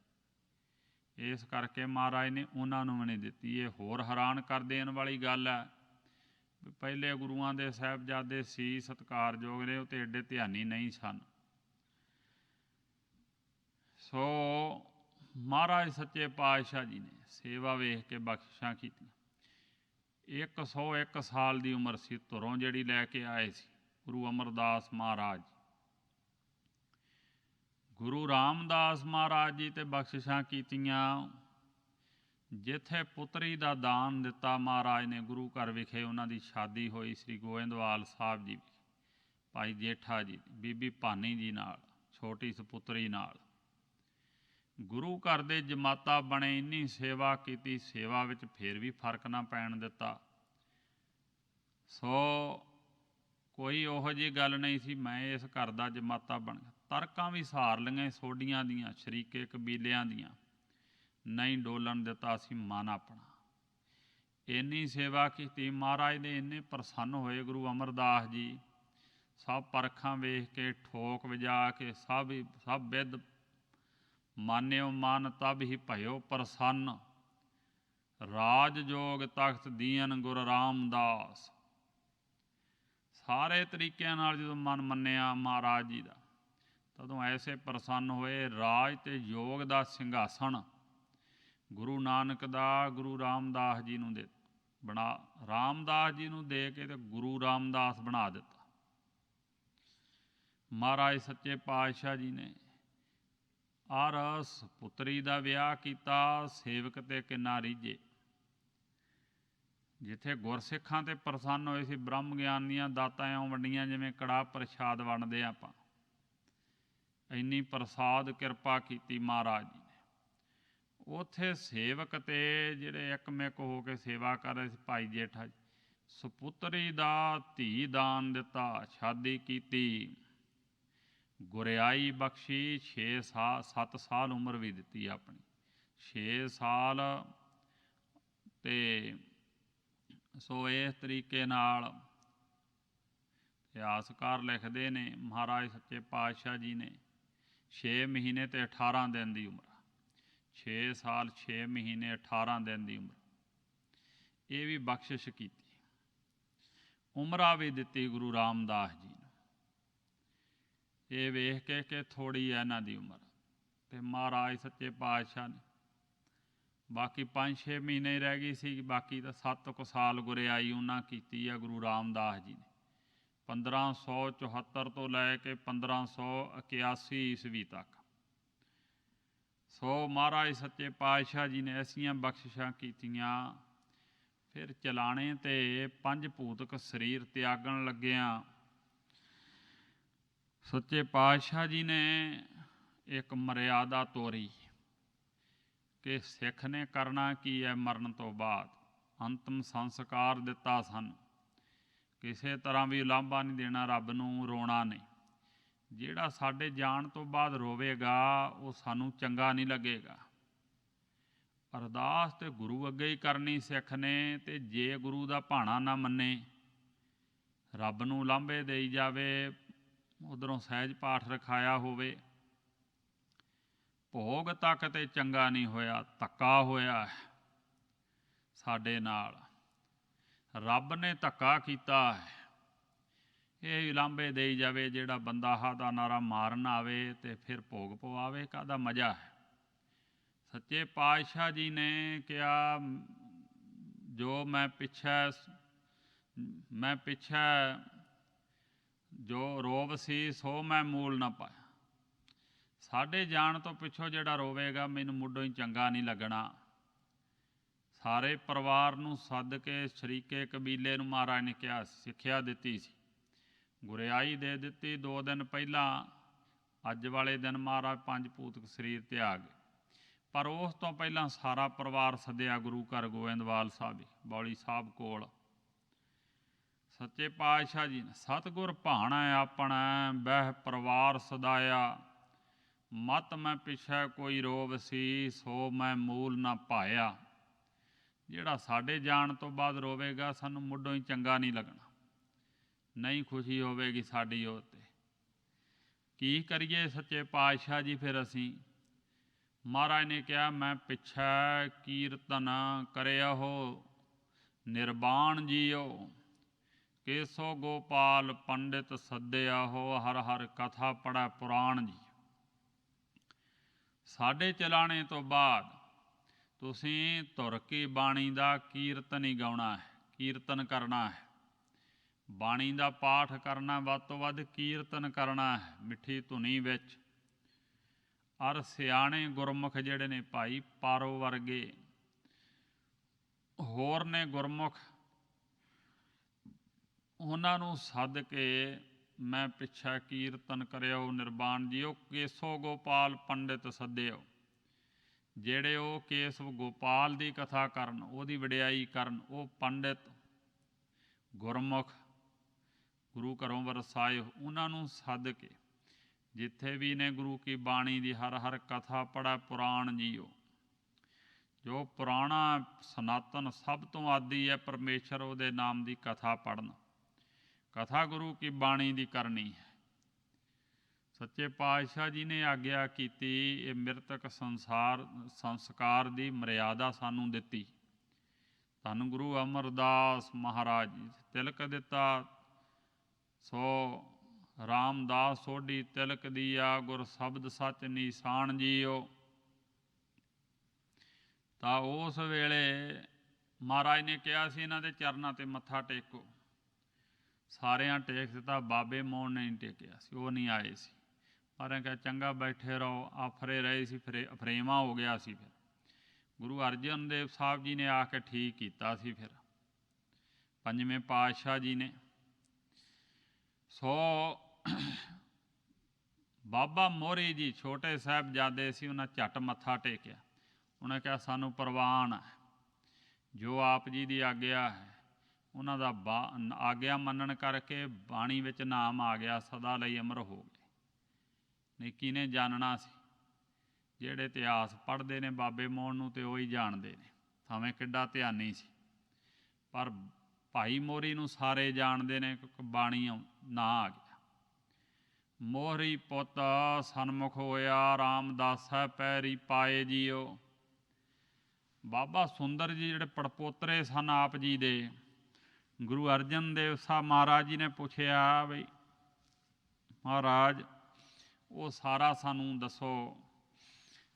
ਇਸ ਕਰਕੇ ਮਹਾਰਾਜ ਨੇ ਉਹਨਾਂ ਨੂੰ ਵੀ ਨਹੀਂ ਦਿੱਤੀ। ਇਹ ਹੋਰ ਹੈਰਾਨ ਕਰ ਦੇਣ ਵਾਲੀ ਗੱਲ ਹੈ ਵੀ ਪਹਿਲੇ ਗੁਰੂਆਂ ਦੇ ਸਾਹਿਬਜ਼ਾਦੇ ਸੀ ਸਤਿਕਾਰਯੋਗ ਨੇ, ਉਹ ਤਾਂ ਏਡੇ ਧਿਆਨੀ ਨਹੀਂ ਸਨ। ਸੋ ਮਹਾਰਾਜ ਸੱਚੇ ਪਾਤਸ਼ਾਹ ਜੀ ਨੇ ਸੇਵਾ ਵੇਖ ਕੇ ਬਖਸ਼ਿਸ਼ਾਂ ਕੀਤੀਆਂ। 101 ਸਾਲ ਦੀ ਉਮਰ ਸੀ, ਧੁਰੋਂ ਜਿਹੜੀ ਲੈ ਕੇ ਆਏ ਸੀ ਗੁਰੂ ਅਮਰਦਾਸ ਮਹਾਰਾਜ। ਗੁਰੂ ਰਾਮਦਾਸ ਮਹਾਰਾਜ ਜੀ ਤੇ ਬਖਸ਼ਿਸ਼ਾਂ ਕੀਤੀਆਂ। ਜਿੱਥੇ ਪੁੱਤਰੀ ਦਾ ਦਾਨ ਦਿੱਤਾ ਮਹਾਰਾਜ ਨੇ, ਗੁਰੂ ਘਰ ਵਿਖੇ ਉਹਨਾਂ ਦੀ ਸ਼ਾਦੀ ਹੋਈ ਸ੍ਰੀ ਗੋਇੰਦਵਾਲ ਸਾਹਿਬ ਜੀ ਵਿਖੇ, ਭਾਈ ਜੇਠਾ ਜੀ ਬੀਬੀ ਭਾਨੀ ਜੀ ਨਾਲ, ਛੋਟੀ ਸਪੁੱਤਰੀ ਨਾਲ। ਗੁਰੂ ਘਰ ਦੇ ਜਮਾਤਾ ਬਣੇ, ਇੰਨੀ ਸੇਵਾ ਕੀਤੀ, ਸੇਵਾ ਵਿੱਚ ਫਿਰ ਵੀ ਫਰਕ ਨਾ ਪੈਣ ਦਿੱਤਾ। ਸੋ ਕੋਈ ਉਹੋ ਜਿਹੀ ਗੱਲ ਨਹੀਂ ਸੀ ਮੈਂ ਇਸ ਘਰ ਦਾ ਜਮਾਤਾ ਬਣ ਗਿਆ। ਤਰਕਾਂ ਵੀ ਸਹਾਰ ਲਈਆਂ ਸੋਡੀਆਂ ਦੀਆਂ, ਸ਼ਰੀਕੇ ਕਬੀਲਿਆਂ ਦੀਆਂ, ਨਹੀਂ ਡੋਲਣ ਦਿੱਤਾ ਸੀ ਮਨ ਆਪਣਾ। ਇੰਨੀ ਸੇਵਾ ਕੀਤੀ ਮਹਾਰਾਜ ਨੇ, ਇੰਨੇ ਪ੍ਰਸੰਨ ਹੋਏ ਗੁਰੂ ਅਮਰਦਾਸ ਜੀ। ਸਭ ਪਰਖਾਂ ਵੇਖ ਕੇ, ਠੋਕ ਵਜਾ ਕੇ, ਸਭ ਵਿਦ ਮਾਨਿਓ ਮਨ ਤਬ ਹੀ ਭਇਓ ਪ੍ਰਸੰਨ। ਰਾਜ ਜੋਗ ਤਖਤ ਦੀਨ ਗੁਰ ਰਾਮਦਾਸ। ਸਾਰੇ ਤਰੀਕਿਆਂ ਨਾਲ ਜਦੋਂ ਮਨ ਮੰਨਿਆ ਮਹਾਰਾਜ ਜੀ ਦਾ, ਤਦੋਂ ਐਸੇ ਪ੍ਰਸੰਨ ਹੋਏ। ਰਾਜ ਤੇ ਯੋਗ ਦਾ ਸਿੰਘਾਸਣ ਗੁਰੂ ਨਾਨਕ ਦਾ ਗੁਰੂ ਰਾਮਦਾਸ ਜੀ ਨੂੰ ਰਾਮਦਾਸ ਜੀ ਨੂੰ ਦੇ ਕੇ ਤੇ ਗੁਰੂ ਰਾਮਦਾਸ ਬਣਾ ਦਿੱਤਾ ਮਹਾਰਾਜ ਸੱਚੇ ਪਾਤਸ਼ਾਹ ਜੀ ਨੇ। ਔਰ ਪੁੱਤਰੀ ਦਾ ਵਿਆਹ ਕੀਤਾ, ਸੇਵਕ ਤੇ ਕਿੰਨਾ ਰੀਝੇ। ਜਿੱਥੇ ਗੁਰਸਿੱਖਾਂ ਤੇ ਪ੍ਰਸੰਨ ਹੋਏ ਸੀ, ਬ੍ਰਹਮ ਗਿਆਨ ਦੀਆਂ ਦਾਤਾਂ ਇਉਂ ਵੰਡੀਆਂ ਜਿਵੇਂ ਕੜਾਹ ਪ੍ਰਸ਼ਾਦ ਵੰਡਦੇ ਆਪਾਂ। ਇੰਨੀ ਪ੍ਰਸਾਦ ਕਿਰਪਾ ਕੀਤੀ ਮਹਾਰਾਜ ਜੀ ਨੇ। ਉੱਥੇ ਸੇਵਕ ਤੇ ਜਿਹੜੇ ਇੱਕਮਿਕ ਹੋ ਕੇ ਸੇਵਾ ਕਰ ਰਹੇ ਸੀ, ਭਾਈ ਜੇਠਾ ਜੀ, ਸਪੁੱਤਰੀ ਦਾ ਧੀ ਦਾਨ ਦਿੱਤਾ, ਸ਼ਾਦੀ ਕੀਤੀ, ਗੁਰਿਆਈ ਬਖਸ਼ੀ, 7 ਸਾਲ ਉਮਰ ਵੀ ਦਿੱਤੀ ਆਪਣੀ। 6 ਸਾਲ ਤੇ ਸੋ ਇਸ ਤਰੀਕੇ ਨਾਲ ਇਤਿਹਾਸਕਾਰ ਲਿਖਦੇ ਨੇ, ਮਹਾਰਾਜ ਸੱਚੇ ਪਾਤਸ਼ਾਹ ਜੀ ਨੇ 6 ਮਹੀਨੇ ਤੇ 18 ਦਿਨ ਦੀ ਉਮਰ, 6 ਸਾਲ 6 ਮਹੀਨੇ 18 ਦਿਨ ਦੀ ਉਮਰ ਇਹ ਵੀ ਬਖਸ਼ਿਸ਼ ਕੀਤੀ। ਉਮਰਾ ਵੀ ਦਿੱਤੀ ਗੁਰੂ ਰਾਮਦਾਸ ਜੀ ਨੂੰ। ਇਹ ਵੇਖ ਕੇ ਕਿ ਥੋੜ੍ਹੀ ਹੈ ਇਹਨਾਂ ਦੀ ਉਮਰ, ਤੇ ਮਹਾਰਾਜ ਸੱਚੇ ਪਾਤਸ਼ਾਹ ਨੇ ਬਾਕੀ 5-6 ਮਹੀਨੇ ਹੀ ਰਹਿ ਗਈ ਸੀ, ਬਾਕੀ ਤਾਂ 7 ਕੁ ਸਾਲ ਗੁਰਿਆਈ ਉਹਨਾਂ ਕੀਤੀ ਆ ਗੁਰੂ ਰਾਮਦਾਸ ਜੀ ਨੇ। 1574 ਤੋਂ ਲੈ ਕੇ 1581 ਈਸਵੀ ਤੱਕ। ਸੋ ਮਹਾਰਾਜ ਸੱਚੇ ਪਾਤਸ਼ਾਹ ਜੀ ਨੇ ਐਸੀਆਂ ਬਖਸ਼ਿਸ਼ਾਂ ਕੀਤੀਆਂ। ਫਿਰ ਚਲਾਣੇ ਤੇ 5 ਭੂਤਕ ਸਰੀਰ ਤਿਆਗਣ ਲੱਗਿਆਂ ਸੱਚੇ ਪਾਤਸ਼ਾਹ ਜੀ ਨੇ ਇੱਕ ਮਰਿਆਦਾ ਤੋਰੀ ਕਿ ਸਿੱਖ ਨੇ ਕਰਨਾ ਕੀ ਹੈ ਮਰਨ ਤੋਂ ਬਾਅਦ। ਅੰਤਮ ਸੰਸਕਾਰ ਦਿੱਤਾ ਸਾਨੂੰ, ਕਿਸੇ ਤਰ੍ਹਾਂ ਵੀ ਉਲਾਂਭਾ ਨਹੀਂ ਦੇਣਾ, ਰੱਬ ਨੂੰ ਰੋਣਾ ਨਹੀਂ। ਜਿਹੜਾ ਸਾਡੇ ਜਾਣ ਤੋਂ ਬਾਅਦ ਰੋਵੇਗਾ ਉਹ ਸਾਨੂੰ ਚੰਗਾ ਨਹੀਂ ਲੱਗੇਗਾ। ਅਰਦਾਸ ਤੇ ਗੁਰੂ ਅੱਗੇ ਹੀ ਕਰਨੀ ਸਿੱਖ ਨੇ, ਤੇ ਜੇ ਗੁਰੂ ਦਾ ਭਾਣਾ ਨਾ ਮੰਨੇ, ਰੱਬ ਨੂੰ ਉਲਾਂਭੇ ਦੇਈ ਜਾਵੇ, ਉੱਧਰੋਂ ਸਹਿਜ ਪਾਠ ਰਖਾਇਆ ਹੋਵੇ, ਭੋਗ ਤੱਕ ਤੇ ਚੰਗਾ ਨਹੀਂ ਹੋਇਆ, ਧੱਕਾ ਹੋਇਆ ਸਾਡੇ ਨਾਲ, ਰੱਬ ਨੇ ਧੱਕਾ ਕੀਤਾ ਹੈ। ਇਹ ਉਲਾਂਭੇ ਦੇਈ ਜਾਵੇ, ਜਿਹੜਾ ਬੰਦਾ ਹਾ ਦਾ ਨਾਰਾ ਮਾਰਨ ਆਵੇ ਤੇ ਫਿਰ ਭੋਗ ਪਵਾਵੇ, ਕਾਹਦਾ ਮਜ਼ਾ ਹੈ। ਸੱਚੇ ਪਾਤਸ਼ਾਹ ਜੀ ਨੇ ਕਿਹਾ, ਜੋ ਮੈਂ ਪਿੱਛੇ ਜੋ ਰੋਬ ਸੀ ਸੋ ਮੈਂ ਮੂਲ ਨਾ ਪਾਇਆ। ਸਾਡੇ ਜਾਣ ਤੋਂ ਪਿੱਛੋਂ ਜਿਹੜਾ ਰੋਵੇਗਾ ਮੈਨੂੰ ਮੁੱਢੋਂ ਹੀ ਚੰਗਾ ਨਹੀਂ ਲੱਗਣਾ। ਸਾਰੇ ਪਰਿਵਾਰ ਨੂੰ ਸੱਦ ਕੇ ਸ਼ਰੀਕੇ ਕਬੀਲੇ ਨੂੰ ਮਹਾਰਾਜ ਨੇ ਕਿਹਾ, ਸਿੱਖਿਆ ਦਿੱਤੀ ਸੀ, ਗੁਰਿਆਈ ਦੇ ਦਿੱਤੀ। 2 ਦਿਨ ਪਹਿਲਾਂ ਅੱਜ ਵਾਲੇ ਦਿਨ ਮਹਾਰਾਜ 5 ਭੂਤਕ ਸਰੀਰ ਤਿਆਗ ਗਏ, ਪਰ ਉਸ ਤੋਂ ਪਹਿਲਾਂ ਸਾਰਾ ਪਰਿਵਾਰ ਸੱਦਿਆ ਗੁਰੂ ਘਰ ਗੋਇੰਦਵਾਲ ਸਾਹਿਬ, ਬੌਲੀ ਸਾਹਿਬ ਕੋਲ। ਸੱਚੇ ਪਾਤਸ਼ਾਹ ਜੀ ਨੇ ਸਤਿਗੁਰ ਭਾਣਾ ਆਪਣਾ, ਬਹਿ ਪਰਿਵਾਰ ਸਦਾਇਆ, ਮਤ ਮੈਂ ਪਿਛੈ ਕੋਈ ਰੋਬ ਸੀ, ਸੋ ਮੈਂ ਮੂਲ ਨਾ ਪਾਇਆ। ਜਿਹੜਾ ਸਾਡੇ ਜਾਣ ਤੋਂ ਬਾਅਦ ਰੋਵੇਗਾ ਸਾਨੂੰ ਮੁੱਢੋਂ ਹੀ ਚੰਗਾ ਨਹੀਂ ਲੱਗਣਾ, ਨਹੀਂ ਖੁਸ਼ੀ ਹੋਵੇਗੀ ਸਾਡੀ ਉਹ 'ਤੇ। ਕੀ ਕਰੀਏ ਸੱਚੇ ਪਾਤਸ਼ਾਹ ਜੀ ਫਿਰ ਅਸੀਂ? ਮਹਾਰਾਜ ਨੇ ਕਿਹਾ, ਮੈਂ ਪਿੱਛੇ ਕੀਰਤਨ ਕਰਿਆ ਹੋ ਨਿਰਵਾਣ ਜੀਓ, ਕੇਸੋ ਗੋਪਾਲ ਪੰਡਿਤ ਸੱਦਿਆ ਹੋ, ਹਰ ਹਰ ਕਥਾ ਪੜ੍ਹੈ ਪੁਰਾਣ ਜੀ। ਸਾਡੇ ਚਲਾਣੇ ਤੋਂ ਬਾਅਦ ਤੁਸੀਂ ਧੁਰ ਕੀ ਬਾਣੀ ਦਾ ਕੀਰਤਨ ਹੀ ਗਾਉਣਾ ਹੈ, ਕੀਰਤਨ ਕਰਨਾ ਹੈ, ਬਾਣੀ ਦਾ ਪਾਠ ਕਰਨਾ, ਵੱਧ ਤੋਂ ਵੱਧ ਕੀਰਤਨ ਕਰਨਾ ਹੈ ਮਿੱਠੀ ਧੁਨੀ ਵਿੱਚ। ਔਰ ਸਿਆਣੇ ਗੁਰਮੁਖ ਜਿਹੜੇ ਨੇ ਭਾਈ ਪਾਰੋ ਵਰਗੇ ਹੋਰ ਨੇ ਗੁਰਮੁਖ, ਉਹਨਾਂ ਨੂੰ ਸੱਦ ਕੇ ਮੈਂ ਪਿੱਛਾ ਕੀਰਤਨ ਕਰਿਓ ਨਿਰਵਾਣ ਜੀਓ, ਕੇਸੋ ਗੋਪਾਲ ਪੰਡਿਤ ਸੱਦਿਓ। ਜਿਹੜੇ ਉਹ ਕੇਸਵ ਗੋਪਾਲ ਦੀ ਕਥਾ ਕਰਨ, ਉਹਦੀ ਵਡਿਆਈ ਕਰਨ, ਉਹ ਪੰਡਿਤ ਗੁਰਮੁਖ ਗੁਰੂ ਘਰੋਂ ਵਰਸਾਏ, ਉਹਨਾਂ ਨੂੰ ਸੱਦ ਕੇ ਜਿੱਥੇ ਵੀ ਨੇ ਗੁਰੂ ਕੀ ਬਾਣੀ ਦੀ ਹਰ ਹਰ ਕਥਾ ਪੜ੍ਹੈ ਪੁਰਾਣ ਜੀਓ। ਜੋ ਪੁਰਾਣਾ ਸਨਾਤਨ ਸਭ ਤੋਂ ਆਦਿ ਹੈ ਪਰਮੇਸ਼ਰ, ਉਹਦੇ ਨਾਮ ਦੀ ਕਥਾ ਪੜ੍ਹਨਾ, ਕਥਾ ਗੁਰੂ ਕੀ ਬਾਣੀ ਦੀ ਕਰਨੀ ਹੈ। ਸੱਚੇ ਪਾਤਸ਼ਾਹ ਜੀ ਨੇ ਆਗਿਆ ਕੀਤੀ, ਇਹ ਮਿਰਤਕ ਸੰਸਕਾਰ ਦੀ ਮਰਿਆਦਾ ਸਾਨੂੰ ਦਿੱਤੀ। ਧੰਨ ਗੁਰੂ ਅਮਰਦਾਸ ਮਹਾਰਾਜ ਜੀ ਤਿਲਕ ਦਿੱਤਾ, ਸੋ ਰਾਮਦਾਸ ਸੋਢੀ ਤਿਲਕ ਦੀਆ, ਗੁਰ ਸ਼ਬਦ ਸੱਚ ਨਿਸ਼ਾਨ ਜੀਓ। ਤਾਂ ਉਸ ਵੇਲੇ ਮਹਾਰਾਜ ਨੇ ਕਿਹਾ ਸੀ, ਇਹਨਾਂ ਦੇ ਚਰਨਾਂ 'ਤੇ ਮੱਥਾ ਟੇਕੋ। ਸਾਰਿਆਂ ਟੇਕ ਦਿੱਤਾ, ਬਾਬੇ ਮੋਹਨ ਨੇ ਨਹੀਂ ਟੇਕਿਆ ਸੀ, ਉਹ ਨਹੀਂ ਆਏ ਸੀ। ਪਰ ਕਿਹਾ ਚੰਗਾ ਬੈਠੇ ਰਹੋ, ਆਫਰੇ ਰਹੇ ਸੀ, ਫਿਰ ਅਫਰੇਮਾ ਹੋ ਗਿਆ ਸੀ। ਫਿਰ ਗੁਰੂ ਅਰਜਨ ਦੇਵ ਸਾਹਿਬ ਜੀ ਨੇ ਆ ਕੇ ਠੀਕ ਕੀਤਾ ਸੀ। ਫਿਰ ਪੰਜਵੇਂ ਪਾਤਸ਼ਾਹ ਜੀ ਨੇ। ਸੋ ਬਾਬਾ ਮੋਹਰੀ ਜੀ ਛੋਟੇ ਸਾਹਿਬਜ਼ਾਦੇ ਸੀ, ਉਹਨਾਂ ਝੱਟ ਮੱਥਾ ਟੇਕਿਆ। ਉਹਨੇ ਕਿਹਾ ਸਾਨੂੰ ਪ੍ਰਵਾਨ ਹੈ, ਜੋ ਆਪ ਜੀ ਦੀ ਆਗਿਆ ਹੈ। ਉਹਨਾਂ ਦਾ ਆਗਿਆ ਮੰਨਣ ਕਰਕੇ ਬਾਣੀ ਵਿੱਚ ਨਾਮ ਆ ਗਿਆ, ਸਦਾ ਲਈ ਅਮਰ ਹੋ ਗਏ। ਨਹੀਂ ਕਿਹਨੇ ਜਾਣਨਾ ਸੀ? ਜਿਹੜੇ ਇਤਿਹਾਸ ਪੜ੍ਹਦੇ ਨੇ ਬਾਬੇ ਮੋਹਨ ਨੂੰ ਤੇ ਉਹ ਹੀ ਜਾਣਦੇ ਨੇ, ਭਾਵੇਂ ਕਿੱਡਾ ਧਿਆਨੀ ਸੀ। ਪਰ ਭਾਈ ਮੋਹਰੀ ਨੂੰ ਸਾਰੇ ਜਾਣਦੇ ਨੇ ਕਿਉਂਕਿ ਬਾਣੀ ਨਾਂ ਆ ਗਿਆ। ਮੋਹਰੀ ਪੁੱਤ ਸਨਮੁਖ ਹੋਇਆ, ਰਾਮਦਾਸਾ ਪੈਰੀ ਪਾਏ ਜੀਓ। ਬਾਬਾ ਸੁੰਦਰ ਜੀ ਜਿਹੜੇ ਪੜਪੋਤਰੇ ਸਨ ਆਪ ਜੀ ਦੇ, ਗੁਰੂ ਅਰਜਨ ਦੇਵ ਸਾਹਿਬ ਮਹਾਰਾਜ ਜੀ ਨੇ ਪੁੱਛਿਆ ਬਈ ਮਹਾਰਾਜ ਉਹ ਸਾਰਾ ਸਾਨੂੰ ਦੱਸੋ,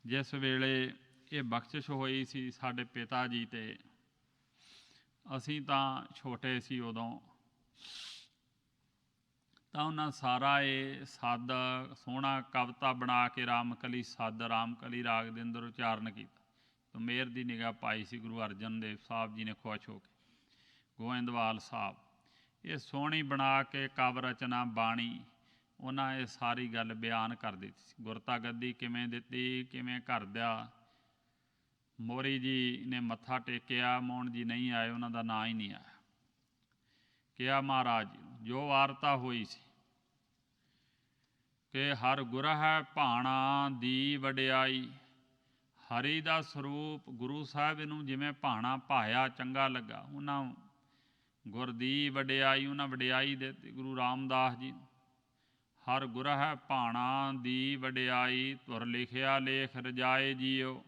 ਜਿਸ ਵੇਲੇ ਇਹ ਬਖਸ਼ਿਸ਼ ਹੋਈ ਸੀ ਸਾਡੇ ਪਿਤਾ ਜੀ ਤੇ, ਅਸੀਂ ਤਾਂ ਛੋਟੇ ਸੀ ਉਦੋਂ, ਤਾਂ ਉਹਨਾਂ ਸਾਰਾ ਇਹ ਸੱਦ ਸੋਹਣਾ ਕਵਿਤਾ ਬਣਾ ਕੇ ਰਾਮਕਲੀ ਸੱਦ ਰਾਮਕਲੀ ਰਾਗ ਦੇ ਅੰਦਰ ਉਚਾਰਨ ਕੀਤਾ। ਤਾਂ ਮੇਰ ਦੀ ਨਿਗਾਹ ਪਾਈ ਸੀ ਗੁਰੂ ਅਰਜਨ ਦੇਵ ਸਾਹਿਬ ਜੀ ਨੇ ਖੁਸ਼ ਹੋ ਕੇ। ਗੋਇੰਦਵਾਲ ਸਾਹਿਬ ਇਹ ਸੋਹਣੀ ਬਣਾ ਕੇ ਕਾਵਿ ਰਚਨਾ ਬਾਣੀ, ਉਹਨਾਂ ਇਹ ਸਾਰੀ ਗੱਲ ਬਿਆਨ ਕਰ ਦਿੱਤੀ ਸੀ। ਗੁਰਤਾ ਗੱਦੀ ਕਿਵੇਂ ਦਿੱਤੀ, ਕਿਵੇਂ ਘਰ ਦਾ। ਮੋਹਰੀ ਜੀ ਨੇ ਮੱਥਾ ਟੇਕਿਆ, ਮੋਹਨ ਜੀ ਨਹੀਂ ਆਏ, ਉਹਨਾਂ ਦਾ ਨਾਂ ਹੀ ਨਹੀਂ ਆਇਆ। ਕਿਹਾ ਮਹਾਰਾਜ ਜੋ ਵਾਰਤਾ ਹੋਈ ਸੀ ਕਿ ਹਰ ਗੁਰ ਹੈ ਭਾਣਾ ਦੀ ਵਡਿਆਈ। ਹਰੀ ਦਾ ਸਰੂਪ ਗੁਰੂ ਸਾਹਿਬ ਇਹਨੂੰ ਜਿਵੇਂ ਭਾਣਾ ਭਾਇਆ ਚੰਗਾ ਲੱਗਾ, ਉਹਨਾਂ ਗੁਰ ਦੀ ਵਡਿਆਈ, ਉਹਨਾਂ ਵਡਿਆਈ ਦਿੱਤੀ ਗੁਰੂ ਰਾਮਦਾਸ ਜੀ ਨੂੰ। ਹਰ ਗੁਰ ਹੈ ਭਾਣਾ ਦੀ ਵਡਿਆਈ, ਧੁਰ ਲਿਖਿਆ ਲੇਖ ਰਜਾਏ ਜੀਓ।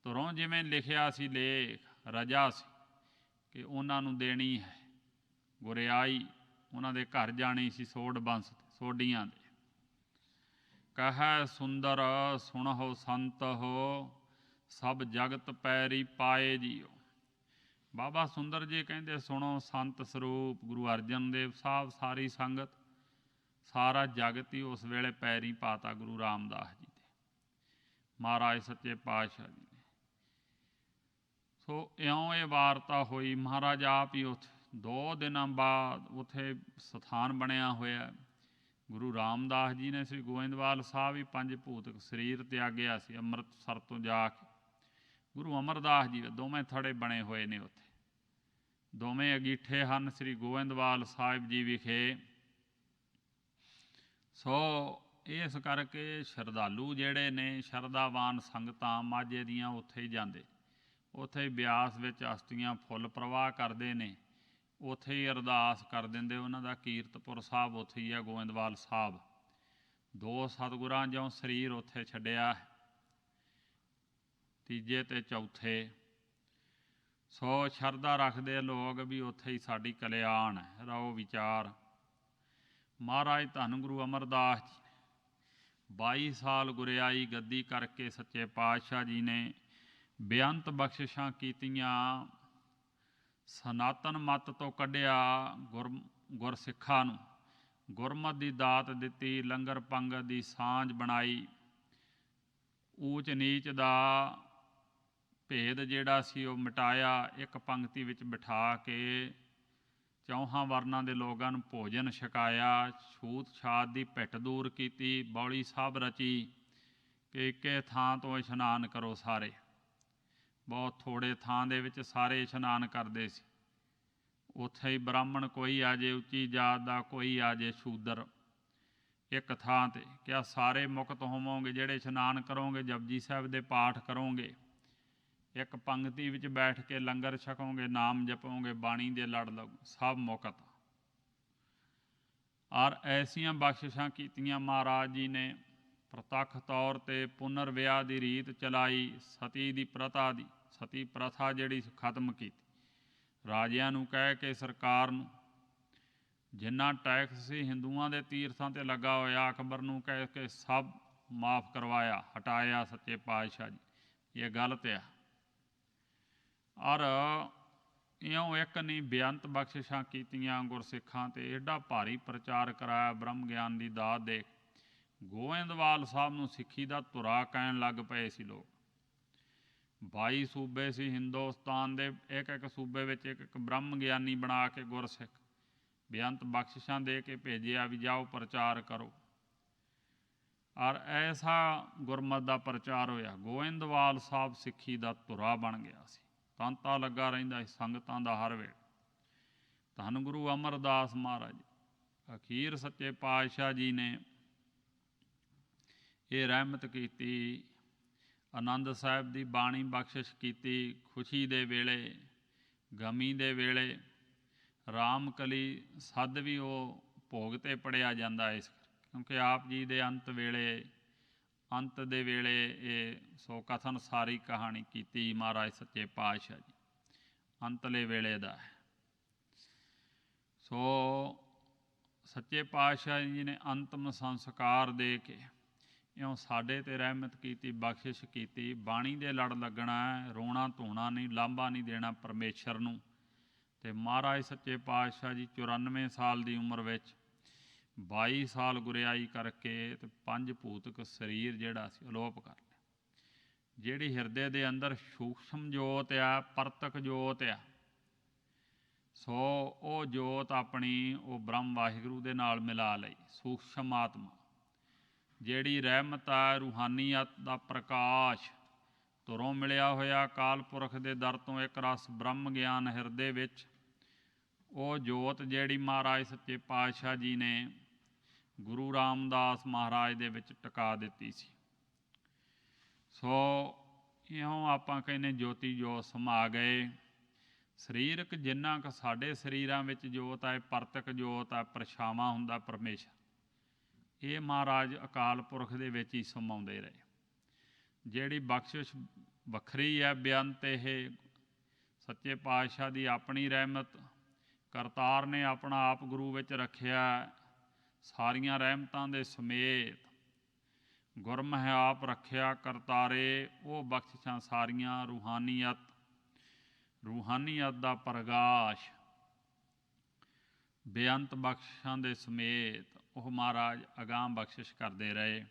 ਧੁਰੋਂ ਜਿਵੇਂ ਲਿਖਿਆ ਸੀ ਲੇਖ, ਰਜਾ ਸੀ ਕਿ ਉਹਨਾਂ ਨੂੰ ਦੇਣੀ ਹੈ ਗੁਰਿਆਈ, ਉਹਨਾਂ ਦੇ ਘਰ ਜਾਣੀ ਸੀ ਸੋਢ ਬੰਸ ਸੋਢੀਆਂ ਦੇ। ਕਹੈ ਸੁੰਦਰ ਸੁਣਹੁ ਸੰਤ ਹੋ, ਸਭ ਜਗਤ ਪੈਰੀ ਪਾਏ ਜੀਓ। ਬਾਬਾ ਸੁੰਦਰ ਜੀ ਕਹਿੰਦੇ ਸੁਣੋ ਸੰਤ ਸਰੂਪ ਗੁਰੂ ਅਰਜਨ ਦੇਵ ਸਾਹਿਬ, ਸਾਰੀ ਸੰਗਤ ਸਾਰਾ ਜਗਤ ਹੀ ਉਸ ਵੇਲੇ ਪੈਰੀ ਪਾਤਾ ਗੁਰੂ ਰਾਮਦਾਸ ਜੀ ਦੇ, ਮਹਾਰਾਜ ਸੱਚੇ ਪਾਤਸ਼ਾਹ ਜੀ ਨੇ। ਸੋ ਇਉਂ ਇਹ ਵਾਰਤਾ ਹੋਈ। ਮਹਾਰਾਜ ਆਪ ਹੀ ਉੱਥੇ 2 ਦਿਨਾਂ ਬਾਅਦ ਉੱਥੇ ਸਥਾਨ ਬਣਿਆ ਹੋਇਆ। ਗੁਰੂ ਰਾਮਦਾਸ ਜੀ ਨੇ ਸ੍ਰੀ ਗੋਇੰਦਵਾਲ ਸਾਹਿਬ ਹੀ 5 ਭੂਤਕ ਸਰੀਰ ਤਿਆਗਿਆ ਸੀ ਅੰਮ੍ਰਿਤਸਰ ਤੋਂ ਜਾ ਕੇ। ਗੁਰੂ ਅਮਰਦਾਸ ਜੀ ਦੋਵੇਂ ਥੜੇ ਬਣੇ ਹੋਏ ਨੇ ਉੱਥੇ, ਦੋਵੇਂ ਅਗੀਠੇ ਹਨ ਸ੍ਰੀ ਗੋਇੰਦਵਾਲ ਸਾਹਿਬ ਜੀ ਵਿਖੇ। ਸੋ ਇਸ ਕਰਕੇ ਸ਼ਰਧਾਲੂ ਜਿਹੜੇ ਨੇ, ਸ਼ਰਧਾਵਾਨ ਸੰਗਤਾਂ ਮਾਝੇ ਦੀਆਂ ਉੱਥੇ ਹੀ ਜਾਂਦੇ, ਉੱਥੇ ਹੀ ਬਿਆਸ ਵਿੱਚ ਅਸਤੀਆਂ ਫੁੱਲ ਪ੍ਰਵਾਹ ਕਰਦੇ ਨੇ, ਉੱਥੇ ਹੀ ਅਰਦਾਸ ਕਰ ਦਿੰਦੇ। ਉਹਨਾਂ ਦਾ ਕੀਰਤਪੁਰ ਸਾਹਿਬ ਉੱਥੇ ਹੀ ਹੈ ਗੋਇੰਦਵਾਲ ਸਾਹਿਬ। 2 ਸਤਿਗੁਰਾਂ ਜਿਉਂ ਸਰੀਰ ਉੱਥੇ ਛੱਡਿਆ, ਤੀਜੇ ਤੇ ਚੌਥੇ। ਸੋ ਸ਼ਰਧਾ ਰੱਖਦੇ ਲੋਕ ਵੀ ਉੱਥੇ ਹੀ ਸਾਡੀ ਕਲਿਆਣ ਹੈ, ਰਹੋ ਵਿਚਾਰ। ਮਹਾਰਾਜ ਧੰਨ ਗੁਰੂ ਅਮਰਦਾਸ ਜੀ 22 ਸਾਲ ਗੁਰਿਆਈ ਗੱਦੀ ਕਰਕੇ ਸੱਚੇ ਪਾਤਸ਼ਾਹ ਜੀ ਨੇ ਬੇਅੰਤ ਬਖਸ਼ਿਸ਼ਾਂ ਕੀਤੀਆਂ। ਸਨਾਤਨ ਮੱਤ ਤੋਂ ਕੱਢਿਆ ਗੁਰਸਿੱਖਾਂ ਨੂੰ, ਗੁਰਮਤਿ ਦੀ ਦਾਤ ਦਿੱਤੀ, ਲੰਗਰ ਪੰਗਤ ਦੀ ਸਾਂਝ ਬਣਾਈ, ਊਚ ਨੀਚ ਦਾ ਭੇਦ ਜਿਹੜਾ ਸੀ ਉਹ ਮਿਟਾਇਆ। ਇੱਕ ਪੰਕਤੀ ਵਿੱਚ ਬਿਠਾ ਕੇ 4 ਵਰਨਾਂ ਦੇ ਲੋਕਾਂ ਨੂੰ ਭੋਜਨ ਛਕਾਇਆ, ਛੂਤ ਛਾਤ ਦੀ ਭਿੱਟ ਦੂਰ ਕੀਤੀ, ਬੌਲੀ ਸਾਹਿਬ ਰਚੀ ਕਿ ਇੱਕੇ ਥਾਂ ਤੋਂ ਇਸ਼ਨਾਨ ਕਰੋ ਸਾਰੇ। ਬਹੁਤ ਥੋੜ੍ਹੇ ਥਾਂ ਦੇ ਵਿੱਚ ਸਾਰੇ ਇਸ਼ਨਾਨ ਕਰਦੇ ਸੀ। ਉੱਥੇ ਹੀ ਬ੍ਰਾਹਮਣ ਕੋਈ ਆ ਜੇ ਉੱਚੀ ਜਾਤ ਦਾ, ਕੋਈ ਆ ਜੇ ਸ਼ੂਦਰ, ਇੱਕ ਥਾਂ 'ਤੇ। ਕਿਆ ਸਾਰੇ ਮੁਕਤ ਹੋਵੋਗੇ ਜਿਹੜੇ ਇਸ਼ਨਾਨ ਕਰੋਗੇ, ਜਪਜੀ ਸਾਹਿਬ ਦੇ ਪਾਠ ਕਰੋਗੇ, ਇੱਕ ਪੰਗਤੀ ਵਿੱਚ ਬੈਠ ਕੇ ਲੰਗਰ ਛਕੋਗੇ, ਨਾਮ ਜਪੋਗੇ, ਬਾਣੀ ਦੇ ਲੜ ਲਓ, ਸਭ ਮੁਕਤ। ਔਰ ਐਸੀਆਂ ਬਖਸ਼ਿਸ਼ਾਂ ਕੀਤੀਆਂ ਮਹਾਰਾਜ ਜੀ ਨੇ। ਪ੍ਰਤੱਖ ਤੌਰ 'ਤੇ ਪੁਨਰ ਵਿਆਹ ਦੀ ਰੀਤ ਚਲਾਈ, ਸਤੀ ਦੀ ਪ੍ਰਥਾ ਦੀ, ਸਤੀ ਪ੍ਰਥਾ ਜਿਹੜੀ ਖਤਮ ਕੀਤੀ। ਰਾਜਿਆਂ ਨੂੰ ਕਹਿ ਕੇ ਸਰਕਾਰ ਨੂੰ, ਜਿੰਨਾ ਟੈਕਸ ਸੀ ਹਿੰਦੂਆਂ ਦੇ ਤੀਰਥਾਂ 'ਤੇ ਲੱਗਾ ਹੋਇਆ, ਅਕਬਰ ਨੂੰ ਕਹਿ ਕੇ ਸਭ ਮਾਫ ਕਰਵਾਇਆ, ਹਟਾਇਆ ਸੱਚੇ ਪਾਤਸ਼ਾਹ ਜੀ। ਇਹ ਗਲਤ ਆ। ਔਰ ਇਉਂ ਇੱਕ ਨਹੀਂ ਬੇਅੰਤ ਬਖਸ਼ਿਸ਼ਾਂ ਕੀਤੀਆਂ ਗੁਰਸਿੱਖਾਂ 'ਤੇ, ਐਡਾ ਭਾਰੀ ਪ੍ਰਚਾਰ ਕਰਾਇਆ ਬ੍ਰਹਮ ਗਿਆਨ ਦੀ ਦਾਤ ਦੇ। ਗੋਇੰਦਵਾਲ ਸਾਹਿਬ ਨੂੰ ਸਿੱਖੀ ਦਾ ਧੁਰਾ ਕਹਿਣ ਲੱਗ ਪਏ ਸੀ ਲੋਕ। 22 ਸੂਬੇ ਸੀ ਹਿੰਦੁਸਤਾਨ ਦੇ, ਇੱਕ ਇੱਕ ਸੂਬੇ ਵਿੱਚ ਇੱਕ ਇੱਕ ਬ੍ਰਹਮ ਗਿਆਨੀ ਬਣਾ ਕੇ ਗੁਰਸਿੱਖ ਬੇਅੰਤ ਬਖਸ਼ਿਸ਼ਾਂ ਦੇ ਕੇ ਭੇਜਿਆ ਵੀ ਜਾਓ ਪ੍ਰਚਾਰ ਕਰੋ। ਔਰ ਐਸਾ ਗੁਰਮਤਿ ਦਾ ਪ੍ਰਚਾਰ ਹੋਇਆ। ਗੋਇੰਦਵਾਲ ਸਾਹਿਬ ਸਿੱਖੀ ਦਾ ਧੁਰਾ ਬਣ ਗਿਆ ਸੀ, ਤਾਂਤਾ ਲੱਗਾ ਰਹਿੰਦਾ ਸੀ ਸੰਗਤਾਂ ਦਾ ਹਰ ਵੇਲੇ। ਧੰਨ ਗੁਰੂ ਅਮਰਦਾਸ ਮਹਾਰਾਜ ਅਖੀਰ ਸੱਚੇ ਪਾਤਸ਼ਾਹ ਜੀ ਨੇ ਇਹ ਰਹਿਮਤ ਕੀਤੀ, ਆਨੰਦ ਸਾਹਿਬ ਦੀ ਬਾਣੀ ਬਖਸ਼ਿਸ਼ ਕੀਤੀ। ਖੁਸ਼ੀ ਦੇ ਵੇਲੇ, ਗਮੀ ਦੇ ਵੇਲੇ ਰਾਮਕਲੀ ਸੱਦ ਵੀ ਉਹ ਭੋਗ 'ਤੇ ਪੜਿਆ ਜਾਂਦਾ ਇਸ ਕਿਉਂਕਿ ਆਪ ਜੀ ਦੇ ਅੰਤ ਦੇ ਵੇਲੇ ਇਹ ਸੋ ਕਥਨ ਸਾਰੀ ਕਹਾਣੀ ਕੀਤੀ ਮਹਾਰਾਜ ਸੱਚੇ ਪਾਤਸ਼ਾਹ ਜੀ ਅੰਤਲੇ ਵੇਲੇ ਦਾ ਹੈ। ਸੋ ਸੱਚੇ ਪਾਤਸ਼ਾਹ ਜੀ ਨੇ ਅੰਤਮ ਸੰਸਕਾਰ ਦੇ ਕੇ ਇਉਂ ਸਾਡੇ 'ਤੇ ਰਹਿਮਤ ਕੀਤੀ, ਬਖਸ਼ਿਸ਼ ਕੀਤੀ। ਬਾਣੀ ਦੇ ਲੜ ਲੱਗਣਾ, ਰੋਣਾ ਧੋਣਾ ਨਹੀਂ, ਲਾਂਭਾ ਨਹੀਂ ਦੇਣਾ ਪਰਮੇਸ਼ਰ ਨੂੰ। ਅਤੇ ਮਹਾਰਾਜ ਸੱਚੇ ਪਾਤਸ਼ਾਹ ਜੀ 94 ਸਾਲ ਦੀ ਉਮਰ ਵਿੱਚ 22 ਸਾਲ ਗੁਰਿਆਈ ਕਰਕੇ ਅਤੇ 5 ਭੂਤਕ ਸਰੀਰ ਜਿਹੜਾ ਸੀ ਅਲੋਪ ਕਰ ਲਿਆ। ਜਿਹੜੀ ਹਿਰਦੇ ਦੇ ਅੰਦਰ ਸੂਖਸ਼ਮ ਜੋਤ ਆ, ਪਰਤਕ ਜੋਤ ਆ, ਸੋ ਉਹ ਜੋਤ ਆਪਣੀ ਉਹ ਬ੍ਰਹਮ ਵਾਹਿਗੁਰੂ ਦੇ ਨਾਲ ਮਿਲਾ ਲਈ। ਸੂਖਸ਼ਮ ਆਤਮਾ ਜਿਹੜੀ ਰਹਿਮਤ ਆ, ਰੂਹਾਨੀਅਤ ਦਾ ਪ੍ਰਕਾਸ਼ ਧੁਰੋਂ ਮਿਲਿਆ ਹੋਇਆ ਅਕਾਲ ਪੁਰਖ ਦੇ ਦਰ ਤੋਂ ਇੱਕ ਰਸ ਬ੍ਰਹਮ ਗਿਆਨ ਹਿਰਦੇ ਵਿੱਚ, ਉਹ ਜੋਤ ਜਿਹੜੀ ਮਹਾਰਾਜ ਸੱਚੇ ਪਾਤਸ਼ਾਹ ਜੀ ਨੇ ਗੁਰੂ ਰਾਮਦਾਸ ਮਹਾਰਾਜ ਦੇ ਵਿੱਚ ਟਿਕਾ ਦਿੱਤੀ ਸੀ। ਸੋ ਇਉਂ ਆਪਾਂ ਕਹਿੰਦੇ ਜੋਤੀ ਜੋਤ ਸਮਾ ਗਏ। ਸਰੀਰਕ ਜਿੰਨਾ ਕੁ ਸਾਡੇ ਸਰੀਰਾਂ ਵਿੱਚ ਜੋਤ ਹੈ, ਪਰਤਕ ਜੋਤ ਹੈ, ਪਰਛਾਵਾਂ ਹੁੰਦਾ ਪਰਮੇਸ਼ਰ, ਇਹ ਮਹਾਰਾਜ ਅਕਾਲ ਪੁਰਖ ਦੇ ਵਿੱਚ ਹੀ ਸਮਾਉਂਦੇ ਰਹੇ। ਜਿਹੜੀ ਬਖਸ਼ਿਸ਼ ਵੱਖਰੀ ਹੈ ਬੇਅੰਤ, ਇਹ ਸੱਚੇ ਪਾਤਸ਼ਾਹ ਦੀ ਆਪਣੀ ਰਹਿਮਤ, ਕਰਤਾਰ ਨੇ ਆਪਣਾ ਆਪ ਗੁਰੂ ਵਿੱਚ ਰੱਖਿਆ ਸਾਰੀਆਂ ਰਹਿਮਤਾਂ ਦੇ ਸਮੇਤ। ਗੁਰਮਹਿ ਆਪ ਰੱਖਿਆ ਕਰਤਾਰੇ, ਉਹ ਬਖਸ਼ਿਸ਼ਾਂ ਸਾਰੀਆਂ ਰੂਹਾਨੀਅਤ ਦਾ ਪ੍ਰਗਾਸ਼ ਬੇਅੰਤ ਬਖਸ਼ਿਸ਼ਾਂ ਦੇ ਸਮੇਤ ਉਹ ਮਹਾਰਾਜ ਅਗਾਂਹ ਬਖਸ਼ਿਸ਼ ਕਰਦੇ ਰਹੇ।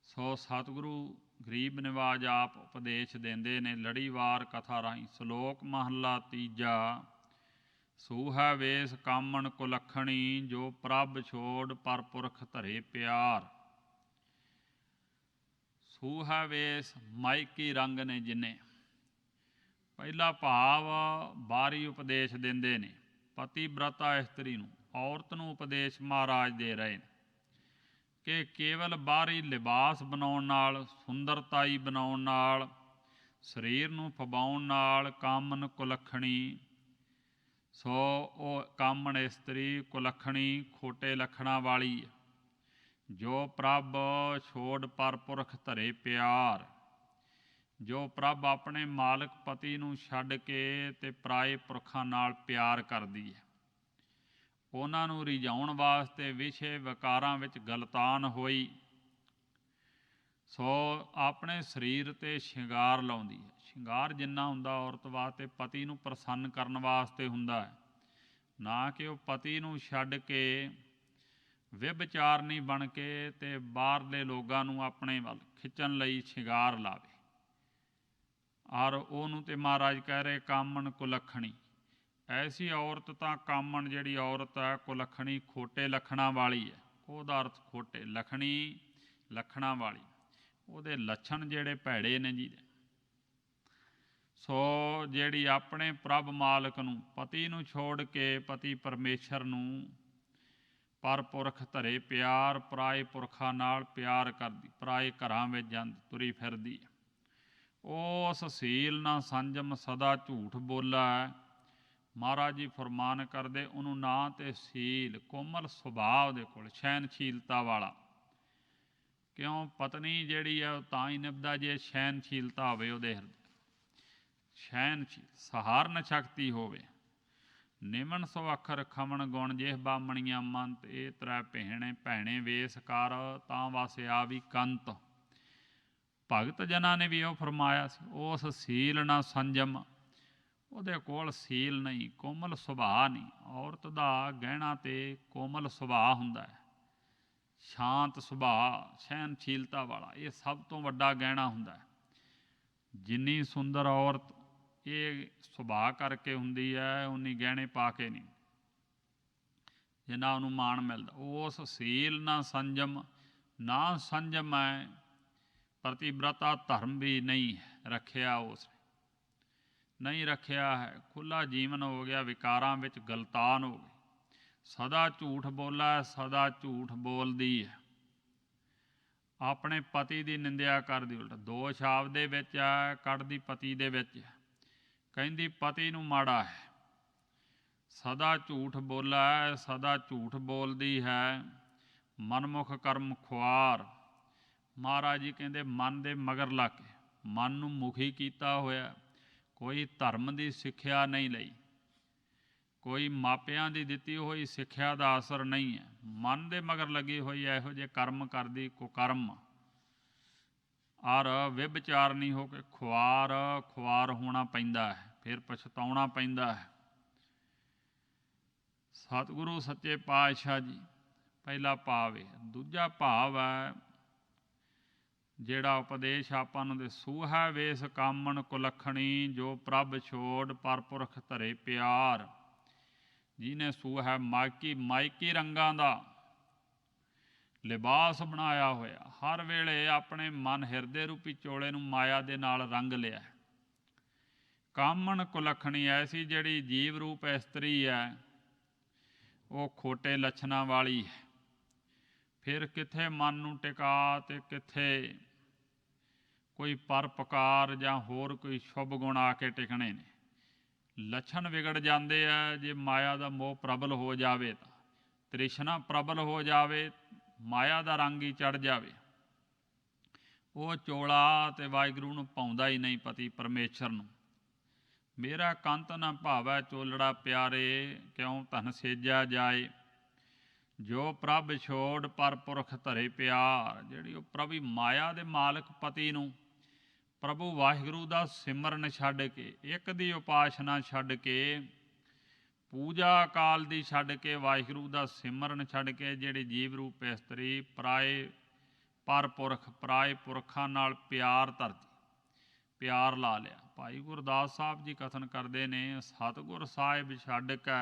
ਸੋ ਸਤਿਗੁਰੂ ਗਰੀਬ ਨਿਵਾਜ ਆਪ ਉਪਦੇਸ਼ ਦਿੰਦੇ ਨੇ ਲੜੀਵਾਰ ਕਥਾ ਰਾਹੀਂ। ਸ਼ਲੋਕ ਮਹੱਲਾ ਤੀਜਾ। ਸੂਹਾ ਵੇਸ ਕਾਮਣ ਕੁਲੱਖਣੀ, ਜੋ ਪ੍ਰਭ ਛੋੜ ਪਰ ਪੁਰਖ ਧਰੇ ਪਿਆਰ। ਸੂਹਾ ਵੇਸ ਮਾਇਕੀ ਰੰਗ ਨੇ ਜਿੰਨੇ। ਪਹਿਲਾ ਭਾਵ ਬਾਹਰੀ ਉਪਦੇਸ਼ ਦਿੰਦੇ ਨੇ ਪਤੀ ਬ੍ਰਤਾ ਇਸਤਰੀ ਨੂੰ, ਔਰਤ ਨੂੰ ਉਪਦੇਸ਼ ਮਹਾਰਾਜ ਦੇ ਰਹੇ ਨੇ ਕਿ ਕੇਵਲ ਬਾਹਰੀ ਲਿਬਾਸ ਬਣਾਉਣ ਨਾਲ, ਸੁੰਦਰਤਾਈ ਬਣਾਉਣ ਨਾਲ, ਸਰੀਰ ਨੂੰ ਫਬਾਉਣ ਨਾਲ ਕਾਮਨ ਕੁਲੱਖਣੀ, ਸੋ ਉਹ ਕਾਮਣ ਇਸਤਰੀ ਕੁਲੱਖਣੀ ਖੋਟੇ ਲੱਖਣਾਂ ਵਾਲੀ, ਜੋ ਪ੍ਰਭ ਛੋੜ ਪਰ ਪੁਰਖ ਧਰੇ ਪਿਆਰ, ਜੋ ਪ੍ਰਭ ਆਪਣੇ ਮਾਲਕ ਪਤੀ ਨੂੰ ਛੱਡ ਕੇ ਤੇ ਪਰਾਏ ਪੁਰਖਾਂ ਨਾਲ ਪਿਆਰ ਕਰਦੀ ਹੈ। ਉਹਨਾਂ ਨੂੰ ਰਿਝਾਉਣ ਵਾਸਤੇ ਵਿਸ਼ੇ ਵਿਕਾਰਾਂ ਵਿੱਚ ਗਲਤਾਨ ਹੋਈ, ਸੋ ਆਪਣੇ ਸਰੀਰ 'ਤੇ ਸ਼ਿੰਗਾਰ ਲਾਉਂਦੀ ਹੈ। ਸ਼ਿੰਗਾਰ ਜਿੰਨਾ ਹੁੰਦਾ ਔਰਤ ਵਾਸਤੇ ਪਤੀ ਨੂੰ ਪ੍ਰਸੰਨ ਕਰਨ ਵਾਸਤੇ ਹੁੰਦਾ ਹੈ, ਨਾ ਕਿ ਉਹ ਪਤੀ ਨੂੰ ਛੱਡ ਕੇ ਵਿਭਚਾਰਨੀ ਬਣ ਕੇ ਅਤੇ ਬਾਹਰਲੇ ਲੋਕਾਂ ਨੂੰ ਆਪਣੇ ਵੱਲ ਖਿੱਚਣ ਲਈ ਸ਼ਿੰਗਾਰ ਲਾਵੇ। ਔਰ ਉਹਨੂੰ ਤਾਂ ਮਹਾਰਾਜ ਕਹਿ ਰਹੇ ਕਾਮਣ ਕੁਲੱਖਣੀ। ਐਸੀ ਔਰਤ ਤਾਂ ਕਾਮਣ ਜਿਹੜੀ ਔਰਤ ਹੈ ਕੁਲੱਖਣੀ ਖੋਟੇ ਲੱਖਣਾਂ ਵਾਲੀ ਹੈ। ਉਹਦਾ ਅਰਥ ਖੋਟੇ, ਲੱਖਣੀ ਲੱਖਣਾਂ ਵਾਲੀ, ਉਹਦੇ ਲੱਛਣ ਜਿਹੜੇ ਭੈੜੇ ਨੇ ਜੀ। ਸੋ ਜਿਹੜੀ ਆਪਣੇ ਪ੍ਰਭ ਮਾਲਕ ਨੂੰ, ਪਤੀ ਨੂੰ ਛੋੜ ਕੇ ਪਤੀ ਪਰਮੇਸ਼ਰ ਨੂੰ ਪਰ ਪੁਰਖ ਧਰੇ ਪਿਆਰ, ਪਰਾਏ ਪੁਰਖਾਂ ਨਾਲ ਪਿਆਰ ਕਰਦੀ, ਪਰਾਏ ਘਰਾਂ ਵਿੱਚ ਜਾਂਦੀ ਤੁਰੀ ਫਿਰਦੀ, ਉਸ ਸੀਲ ਨਾ ਸੰਜਮ ਸਦਾ ਝੂਠ ਬੋਲਾ ਹੈ। ਮਹਾਰਾਜ ਜੀ ਫਰਮਾਨ ਕਰਦੇ ਉਹਨੂੰ ਨਾ ਤੇ ਸੀਲ, ਕੋਮਲ ਸੁਭਾਅ ਉਹਦੇ ਕੋਲ, ਸਹਿਨਸ਼ੀਲਤਾ ਵਾਲਾ। ਕਿਉਂ ਪਤਨੀ ਜਿਹੜੀ ਹੈ ਉਹ ਤਾਂ ਹੀ ਨਿਭਦਾ ਜੇ ਸਹਿਨਸ਼ੀਲਤਾ ਹੋਵੇ ਉਹਦੇ ਹਿਰਦੇ, ਸਹਿਨਸ਼ੀਲ ਸਹਾਰਨ ਸ਼ਕਤੀ ਹੋਵੇ। ਨਿਮਨ ਸੋ ਅੱਖਰ ਖਮਣ ਗੁਣ ਜਿਹ ਬਾਮਣੀਆਂ ਮੰਤ, ਇਹ ਤ੍ਰੈ ਭੈਣੇ ਭੈਣੇ ਵੇਸ ਕਰ ਤਾਂ ਵਸਿਆ ਵੀ ਕੰਤ। ਭਗਤ ਜਨਾਂ ਨੇ ਵੀ ਉਹ ਫਰਮਾਇਆ ਸੀ ਉਸ ਸੀਲ ਨਾ ਸੰਜਮ, ਉਹਦੇ ਕੋਲ ਸੀਲ ਨਹੀਂ, ਕੋਮਲ ਸੁਭਾਅ ਨਹੀਂ। ਔਰਤ ਦਾ ਗਹਿਣਾ ਤੇ ਕੋਮਲ ਸੁਭਾਅ ਹੁੰਦਾ ਹੈ, ਸ਼ਾਂਤ ਸੁਭਾਅ, ਸਹਿਨਸ਼ੀਲਤਾ ਵਾਲਾ, ਇਹ ਸਭ ਤੋਂ ਵੱਡਾ ਗਹਿਣਾ ਹੁੰਦਾ ਹੈ। ਜਿੰਨੀ ਸੁੰਦਰ ਔਰਤ ਇਹ ਸੁਭਾਅ ਕਰਕੇ ਹੁੰਦੀ ਹੈ, ਉਨੀ ਗਹਿਣੇ ਪਾ ਕੇ ਨਹੀਂ, ਜਿੰਨਾ ਉਹਨੂੰ ਮਾਣ ਮਿਲਦਾ। ਉਸ ਸੀਲ ਨਾ ਸੰਜਮ, ਨਾ ਸੰਜਮ ਹੈ, ਪ੍ਰਤੀਬ੍ਰਤਾ ਧਰਮ ਵੀ ਨਹੀਂ ਰੱਖਿਆ, ਉਸ ਨਹੀਂ ਰੱਖਿਆ ਹੈ। ਖੁੱਲ੍ਹਾ ਜੀਵਨ ਹੋ ਗਿਆ, ਵਿਕਾਰਾਂ ਵਿੱਚ ਗਲਤਾਨ ਹੋ ਗਈ। ਸਦਾ ਝੂਠ ਬੋਲਾ, ਸਦਾ ਝੂਠ ਬੋਲਦੀ ਹੈ, ਆਪਣੇ ਪਤੀ ਦੀ ਨਿੰਦਿਆ ਕਰਦੀ। ਉਲਟ ਦੋਸ਼ ਆਪਦੇ ਵਿੱਚ ਹੈ, ਕੱਢਦੀ ਪਤੀ ਦੇ ਵਿੱਚ ਹੈ, ਕਹਿੰਦੀ ਪਤੀ ਨੂੰ ਮਾੜਾ ਹੈ। ਸਦਾ ਝੂਠ ਬੋਲਾ ਹੈ, ਸਦਾ ਝੂਠ ਬੋਲਦੀ ਹੈ, ਮਨਮੁਖ ਕਰਮ ਖੁਆਰ। ਮਹਾਰਾਜ ਜੀ ਕਹਿੰਦੇ ਮਨ ਦੇ ਮਗਰ ਲੱਗ ਕੇ ਮਨ ਨੂੰ ਮੁਖੀ ਕੀਤਾ ਹੋਇਆ, ਕੋਈ ਧਰਮ ਦੀ ਸਿੱਖਿਆ ਨਹੀਂ ਲਈ, ਕੋਈ ਮਾਪਿਆਂ ਦੀ ਦਿੱਤੀ ਹੋਈ ਸਿੱਖਿਆ ਦਾ ਅਸਰ ਨਹੀਂ ਹੈ, ਮਨ ਦੇ ਮਗਰ ਲੱਗੀ ਹੋਈ ਇਹੋ ਜਿਹੇ ਕਰਮ ਕਰਦੀ, ਕੁਕਰਮ ਔਰ ਵਿਭਚਾਰਨੀ ਹੋ ਕੇ ਖੁਆਰ ਹੋਣਾ ਪੈਂਦਾ ਹੈ, ਫਿਰ ਪਛਤਾਉਣਾ ਪੈਂਦਾ ਹੈ। ਸਤਿਗੁਰੂ ਸੱਚੇ ਪਾਤਸ਼ਾਹ ਜੀ ਪਹਿਲਾ ਭਾਵ ਹੈ। ਦੂਜਾ ਭਾਵ ਹੈ ਜਿਹੜਾ ਉਪਦੇਸ਼ ਆਪਾਂ ਨੂੰ ਦੇ, ਸੂਹਾ ਵੇਸ ਕਾਮਣ ਕੁਲੱਖਣੀ, ਜੋ ਪ੍ਰਭ ਛੋੜ ਪਰਪੁਰਖ ਧਰੇ ਪਿਆਰ। ਜਿਹਨੇ ਸੂਹਾ ਮਾਇਕੀ ਰੰਗਾਂ ਦਾ ਲਿਬਾਸ ਬਣਾਇਆ ਹੋਇਆ, ਹਰ ਵੇਲੇ ਆਪਣੇ ਮਨ ਹਿਰਦੇ ਰੂਪੀ ਚੋਲੇ ਨੂੰ ਮਾਇਆ ਦੇ ਨਾਲ ਰੰਗ ਲਿਆ। ਕਾਮਣ ਕੁਲੱਖਣੀ ਐਸੀ ਜਿਹੜੀ ਜੀਵ ਰੂਪ ਇਸਤਰੀ ਹੈ, ਉਹ ਖੋਟੇ ਲੱਛਣਾਂ ਵਾਲੀ ਹੈ। ਫਿਰ ਕਿੱਥੇ ਮਨ ਨੂੰ ਟਿਕਾ ਅਤੇ ਕਿੱਥੇ ਕੋਈ ਪਰਪਕਾਰ ਜਾਂ ਹੋਰ ਕੋਈ ਸ਼ੁਭ ਗੁਣ ਆ ਕੇ ਟਿਕਣੇ ਨੇ। ਲੱਛਣ ਵਿਗੜ ਜਾਂਦੇ ਆ ਜੇ ਮਾਇਆ ਦਾ ਮੋਹ ਪ੍ਰਬਲ ਹੋ ਜਾਵੇ, ਤਾਂ ਤ੍ਰਿਸ਼ਨਾ ਪ੍ਰਬਲ ਹੋ ਜਾਵੇ, ਮਾਇਆ ਦਾ ਰੰਗ ਹੀ ਚੜ੍ਹ ਜਾਵੇ, ਉਹ ਚੋਲਾ ਅਤੇ ਵਾਹਿਗੁਰੂ ਨੂੰ ਪਾਉਂਦਾ ਹੀ ਨਹੀਂ, ਪਤੀ ਪਰਮੇਸ਼ਰ ਨੂੰ। ਮੇਰਾ ਕੰਤ ਨਾ ਭਾਵੈ ਚੋਲੜਾ ਪਿਆਰੇ, ਕਿਉਂ ਧਨ ਸੇਜਿਆ ਜਾਏ। ਜੋ ਪ੍ਰਭ ਛੋੜ ਪਰਪੁਰਖ ਧਰੇ ਪਿਆਰ। ਜਿਹੜੀ ਉਹ ਪ੍ਰਭੀ ਮਾਇਆ ਦੇ ਮਾਲਕ ਪਤੀ ਨੂੰ ਪ੍ਰਭੂ ਵਾਹਿਗੁਰੂ ਦਾ ਸਿਮਰਨ ਛੱਡ ਕੇ, ਇੱਕ ਦੀ ਉਪਾਸਨਾ ਛੱਡ ਕੇ, ਪੂਜਾ ਕਾਲ ਦੀ ਛੱਡ ਕੇ, ਵਾਹਿਗੁਰੂ ਦਾ ਸਿਮਰਨ ਛੱਡ ਕੇ, ਜਿਹੜੀ ਜੀਵ ਰੂਪ ਇਸਤਰੀ ਪਰਾਏ ਪਰਪੁਰਖ ਪਰਾਏ ਪੁਰਖਾਂ ਨਾਲ ਪਿਆਰ ਧਰਦੀ, ਪਿਆਰ ਲਾ ਲਿਆ। ਭਾਈ ਗੁਰਦਾਸ ਸਾਹਿਬ ਜੀ ਕਥਨ ਕਰਦੇ ਨੇ, ਸਤਿਗੁਰ ਸਾਹਿਬ ਛੱਡ ਕੇ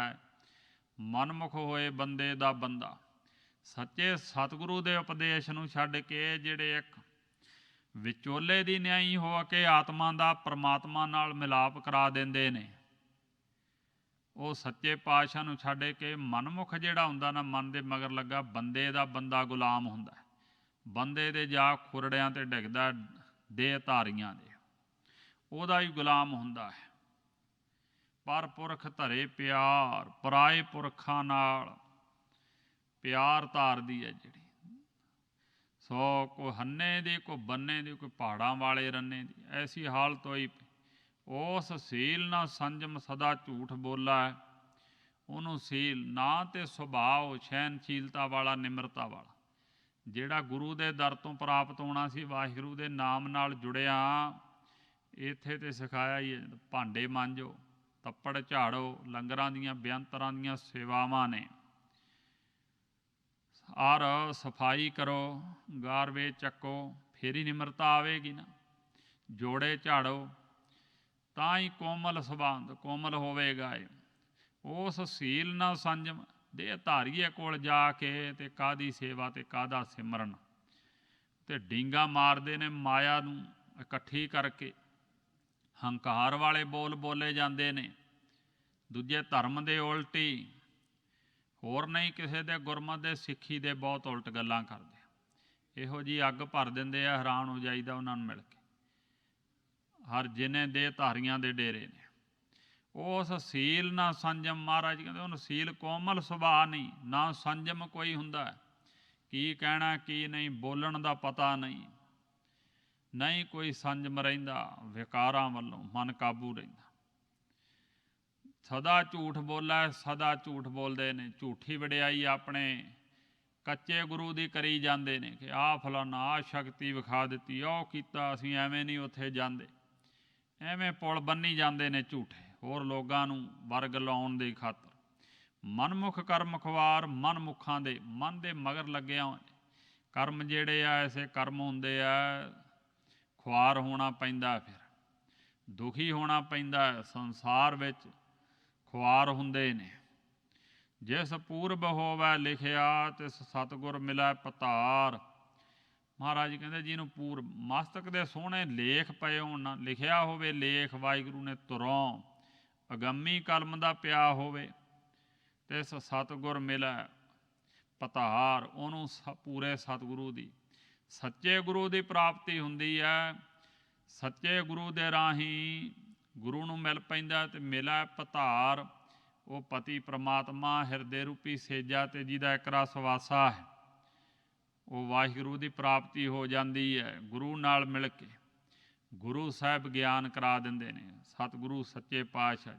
ਮਨਮੁਖ ਹੋਏ ਬੰਦੇ ਦਾ ਬੰਦਾ। ਸੱਚੇ ਸਤਿਗੁਰੂ ਦੇ ਉਪਦੇਸ਼ ਨੂੰ ਛੱਡ ਕੇ ਜਿਹੜੇ ਇੱਕ ਵਿਚੋਲੇ ਦੀ ਨਿਆਈ ਹੋ ਕੇ ਆਤਮਾ ਦਾ ਪਰਮਾਤਮਾ ਨਾਲ ਮਿਲਾਪ ਕਰਾ ਦਿੰਦੇ ਨੇ, ਉਹ ਸੱਚੇ ਪਾਤਸ਼ਾਹ ਨੂੰ ਛੱਡ ਕੇ ਮਨਮੁਖ ਜਿਹੜਾ ਹੁੰਦਾ ਨਾ, ਮਨ ਦੇ ਮਗਰ ਲੱਗਾ ਬੰਦੇ ਦਾ ਬੰਦਾ ਗੁਲਾਮ ਹੁੰਦਾ, ਬੰਦੇ ਦੇ ਜਾ ਖੁਰੜਿਆਂ 'ਤੇ ਡਿੱਗਦਾ, ਦੇਹ ਧਾਰੀਆਂ ਦੇ, ਉਹਦਾ ਹੀ ਗੁਲਾਮ ਹੁੰਦਾ ਹੈ। ਪਰਪੁਰਖ ਧਰੇ ਪਿਆਰ, ਪਰਾਏ ਪੁਰਖਾਂ ਨਾਲ ਪਿਆਰ ਧਾਰਦੀ ਹੈ ਜਿਹੜੀ। ਸੋ ਕੋਈ ਹੰਨੇ ਦੀ, ਕੋਈ ਬੰਨੇ ਦੀ, ਕੋਈ ਪਹਾੜਾਂ ਵਾਲੇ ਰੰਨੇ ਦੀ, ਐਸੀ ਹਾਲਤ ਹੋਈ। ਉਸ ਸੀਲ ਨਾ ਸੰਜਮ ਸਦਾ ਝੂਠ ਬੋਲਾ ਹੈ। ਉਹਨੂੰ ਸੀਲ ਨਾ ਤੇ ਸੁਭਾਅ ਸਹਿਨਸ਼ੀਲਤਾ ਵਾਲਾ, ਨਿਮਰਤਾ ਵਾਲਾ, ਜਿਹੜਾ ਗੁਰੂ ਦੇ ਦਰ ਤੋਂ ਪ੍ਰਾਪਤ ਹੋਣਾ ਸੀ, ਵਾਹਿਗੁਰੂ ਦੇ ਨਾਮ ਨਾਲ ਜੁੜਿਆ, ਇੱਥੇ ਤੇ ਸਿਖਾਇਆ ਹੀ ਹੈ। ਭਾਂਡੇ ਮਾਂਜੋ, ਤੱਪੜ ਝਾੜੋ, ਲੰਗਰਾਂ ਦੀਆਂ ਬੇਅੰਤ ਤਰ੍ਹਾਂ ਦੀਆਂ ਸੇਵਾਵਾਂ ਨੇ, ਔਰ ਸਫਾਈ ਕਰੋ, ਗਾਰਵੇ ਚੱਕੋ, ਫਿਰ ਹੀ ਨਿਮਰਤਾ ਆਵੇਗੀ ਨਾ। ਜੋੜੇ ਝਾੜੋ ਤਾਂ ਹੀ ਕੋਮਲ ਸੰਬੰਧ ਕੋਮਲ ਹੋਵੇਗਾ। ਉਸ ਸੀਲ ਨਾ ਸੰਜਮ ਦੇ ਧਾਰੀਏ ਕੋਲ ਜਾ ਕੇ ਤੇ ਕਾਹਦੀ ਸੇਵਾ ਤੇ ਕਾਹਦਾ ਸਿਮਰਨ, ਤੇ ਡੀਂਗਾ ਮਾਰਦੇ ਨੇ ਮਾਇਆ ਨੂੰ ਇਕੱਠੀ ਕਰਕੇ। ਹੰਕਾਰ ਵਾਲੇ ਬੋਲ ਬੋਲੇ ਜਾਂਦੇ ਨੇ, ਦੂਜੇ ਧਰਮ ਦੇ ਉਲਟੀ, ਹੋਰ ਨਹੀਂ ਕਿਸੇ ਦੇ ਗੁਰਮਤਿ ਦੇ ਸਿੱਖੀ ਦੇ ਬਹੁਤ ਉਲਟ ਗੱਲਾਂ ਕਰਦੇ। ਇਹੋ ਜਿਹੀ ਅੱਗ ਭਰ ਦਿੰਦੇ ਆ, ਹੈਰਾਨ ਹੋ ਜਾਈਦਾ ਉਹਨਾਂ ਨੂੰ ਮਿਲ ਕੇ। ਹਰ ਜਿਨੇ ਦੇ ਧਾਰੀਆਂ ਦੇ ਡੇਰੇ ਨੇ। ਉਸ ਸੀਲ ਨਾ ਸੰਜਮ, ਮਹਾਰਾਜ ਕਹਿੰਦੇ ਉਹਨੂੰ ਸੀਲ ਕੋਮਲ ਸੁਭਾਅ ਨਹੀਂ, ਨਾ ਸੰਜਮ ਕੋਈ ਹੁੰਦਾ, ਕੀ ਕਹਿਣਾ ਕੀ ਨਹੀਂ, ਬੋਲਣ ਦਾ ਪਤਾ ਨਹੀਂ, ਨਹੀਂ ਕੋਈ ਸੰਜਮ ਰਹਿੰਦਾ, ਵਿਕਾਰਾਂ ਵੱਲੋਂ ਮਨ ਕਾਬੂ ਰਹਿੰਦਾ। ਸਦਾ ਝੂਠ ਬੋਲਾ, ਸਦਾ ਝੂਠ ਬੋਲਦੇ ਨੇ, ਝੂਠੀ ਵਡਿਆਈ ਆਪਣੇ ਕੱਚੇ ਗੁਰੂ ਦੀ ਕਰੀ ਜਾਂਦੇ ਨੇ ਕਿ ਆਹ ਫਲਾਨਾ, ਆਹ ਸ਼ਕਤੀ ਵਿਖਾ ਦਿੱਤੀ, ਉਹ ਕੀਤਾ, ਅਸੀਂ ਐਵੇਂ ਨਹੀਂ ਉੱਥੇ ਜਾਂਦੇ, ਐਵੇਂ ਪੁਲ ਬੰਨੀ ਜਾਂਦੇ ਨੇ ਝੂਠੇ, ਹੋਰ ਲੋਕਾਂ ਨੂੰ ਵਰਗ ਲਾਉਣ ਦੀ ਖਾਤਰ। ਮਨਮੁਖ ਕਰਮ ਖਵਾਰ, ਮਨਮੁਖਾਂ ਦੇ ਮਨ ਦੇ ਮਗਰ ਲੱਗਿਆ ਹੋਏ ਕਰਮ ਜਿਹੜੇ ਆ, ਐਸੇ ਕਰਮ ਹੁੰਦੇ ਆ, ਖੁਆਰ ਹੋਣਾ ਪੈਂਦਾ। ਫਿਰ ਦੁਖੀ ਹੋਣਾ ਪੈਂਦਾ ਹੈ। ਸੰਸਾਰ ਵਿੱਚ ਖੁਆਰ ਹੁੰਦੇ ਨੇ। ਜਿਸ ਪੂਰਬ ਹੋਵੈ ਲਿਖਿਆ ਤਿਸ ਸਤਿਗੁਰ ਮਿਲੈ ਪਤਾਰ। ਮਹਾਰਾਜ ਕਹਿੰਦੇ ਜਿਹਨੂੰ ਪੂਰਬ ਮਸਤਕ ਦੇ ਸੋਹਣੇ ਲੇਖ ਪਏ ਹੋਣ ਨਾ, ਲਿਖਿਆ ਹੋਵੇ ਲੇਖ ਵਾਹਿਗੁਰੂ ਨੇ ਤੁਰੋਂ, ਅਗੰਮੀ ਕਲਮ ਦਾ ਪਿਆ ਹੋਵੇ, ਤਿਸ ਸਤਿਗੁਰ ਮਿਲੈ ਪਤਾਰ। ਉਹਨੂੰ ਪੂਰੇ ਸਤਿਗੁਰੂ ਦੀ, ਸੱਚੇ ਗੁਰੂ ਦੀ ਪ੍ਰਾਪਤੀ ਹੁੰਦੀ ਹੈ। ਸੱਚੇ ਗੁਰੂ ਦੇ ਰਾਹੀਂ ਗੁਰੂ ਨੂੰ ਮਿਲ ਪੈਂਦਾ ਅਤੇ ਮਿਲੈ ਪਤਾਰ। ਉਹ ਪਤੀ ਪ੍ਰਮਾਤਮਾ ਹਿਰਦੇ ਰੂਪੀ ਸੇਜਾ ਤੇ ਜਿਹਦਾ ਇੱਕ ਰਸ ਵਾਸਾ ਹੈ, ਉਹ ਵਾਹਿਗੁਰੂ ਦੀ ਪ੍ਰਾਪਤੀ ਹੋ ਜਾਂਦੀ ਹੈ। ਗੁਰੂ ਨਾਲ ਮਿਲ ਕੇ ਗੁਰੂ ਸਾਹਿਬ ਗਿਆਨ ਕਰਾ ਦਿੰਦੇ ਨੇ। ਸਤਿਗੁਰੂ ਸੱਚੇ ਪਾਤਸ਼ਾਹ,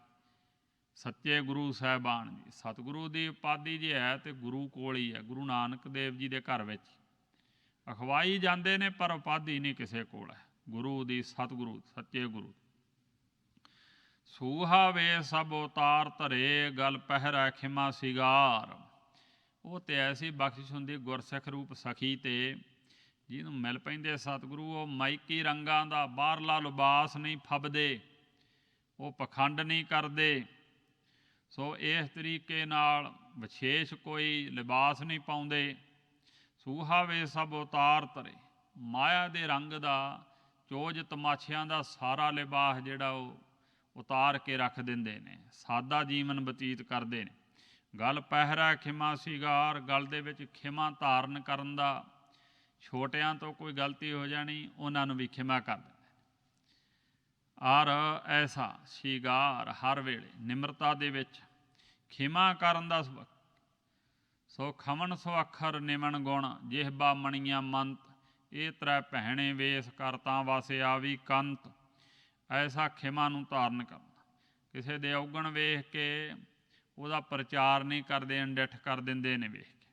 ਸੱਚੇ ਗੁਰੂ ਸਾਹਿਬਾਨ ਜੀ। ਸਤਿਗੁਰੂ ਦੀ ਉਪਾਧੀ ਜੇ ਹੈ ਤੇ ਗੁਰੂ ਕੋਲ ਹੀ ਹੈ। ਗੁਰੂ ਨਾਨਕ ਦੇਵ ਜੀ ਦੇ ਘਰ ਵਿੱਚ ਅਖਵਾਈ ਜਾਂਦੇ ਨੇ, ਪਰ ਉਪਾਧੀ ਨਹੀਂ ਕਿਸੇ ਕੋਲ ਹੈ। ਗੁਰੂ ਦੀ, ਸਤਿਗੁਰੂ, ਸੱਚੇ ਗੁਰੂ। ਸੂਹਾ ਵੇ ਸਭ ਉਤਾਰ ਧਰੇ, ਗਲ ਪਹਿਰੈ ਖਿਮਾ ਸਿਗਾਰ। ਉਹ ਤੇ ਐਸੀ ਬਖਸ਼ਿਸ਼ ਹੁੰਦੀ ਗੁਰਸਿੱਖ ਰੂਪ ਸਖੀ ਤੇ, ਜਿਹਨੂੰ ਮਿਲ ਪੈਂਦੇ ਸਤਿਗੁਰੂ। ਉਹ ਮਾਈਕੀ ਰੰਗਾਂ ਦਾ ਬਾਹਰਲਾ ਲਿਬਾਸ ਨਹੀਂ ਫੱਬਦੇ, ਉਹ ਪਖੰਡ ਨਹੀਂ ਕਰਦੇ। ਸੋ ਇਸ ਤਰੀਕੇ ਨਾਲ ਵਿਸ਼ੇਸ਼ ਕੋਈ ਲਿਬਾਸ ਨਹੀਂ ਪਾਉਂਦੇ। ਸੂਹਾ ਵੇ ਸਭ ਉਤਾਰ ਧਰੇ, ਮਾਇਆ ਦੇ ਰੰਗ ਦਾ, ਚੋਜ ਤਮਾਸ਼ਿਆਂ ਦਾ ਸਾਰਾ ਲਿਬਾਸ ਜਿਹੜਾ ਉਹ ਉਤਾਰ ਕੇ ਰੱਖ ਦਿੰਦੇ ਨੇ। ਸਾਦਾ ਜੀਵਨ ਬਤੀਤ ਕਰਦੇ ਨੇ। ਗਲ ਪਹਿਰਾ ਖਿਮਾ ਸਿਗਾਰ, ਗਲ ਦੇ ਵਿੱਚ ਖਿਮਾ ਧਾਰਨ ਕਰਨ ਦਾ। ਛੋਟਿਆਂ ਤੋਂ ਕੋਈ ਗਲਤੀ ਹੋ ਜਾਣੀ, ਉਹਨਾਂ ਨੂੰ ਵੀ ਖਿਮਾ ਕਰ ਦਿੰਦੇ। ਔਰ ਐਸਾ ਸ਼ਿਗਾਰ ਹਰ ਵੇਲੇ ਨਿਮਰਤਾ ਦੇ ਵਿੱਚ ਖਿਮਾ ਕਰਨ ਦਾ ਸਬਕ। ਸੋ ਖਮਨ ਸੋ ਅੱਖਰ ਨਿਮਨ ਗੁਣ, ਜਿਹਬਾ ਮਣੀਆਂ ਮੰਤ। ਇਹ ਤ੍ਰੈ ਭੈਣੇ ਵੇਸ ਕਰ ਤਾਂ ਵਾਸੇ ਆਵੀ ਕੰਤ। ਐਸਾ ਖਿਮਾ ਨੂੰ ਧਾਰਨ ਕਰਨਾ। ਕਿਸੇ ਦੇ ਔਗਣ ਵੇਖ ਕੇ ਉਹਦਾ ਪ੍ਰਚਾਰ ਨਹੀਂ ਕਰਦੇ, ਅਣਡਿੱਠ ਕਰ ਦਿੰਦੇ ਨੇ ਵੇਖ ਕੇ।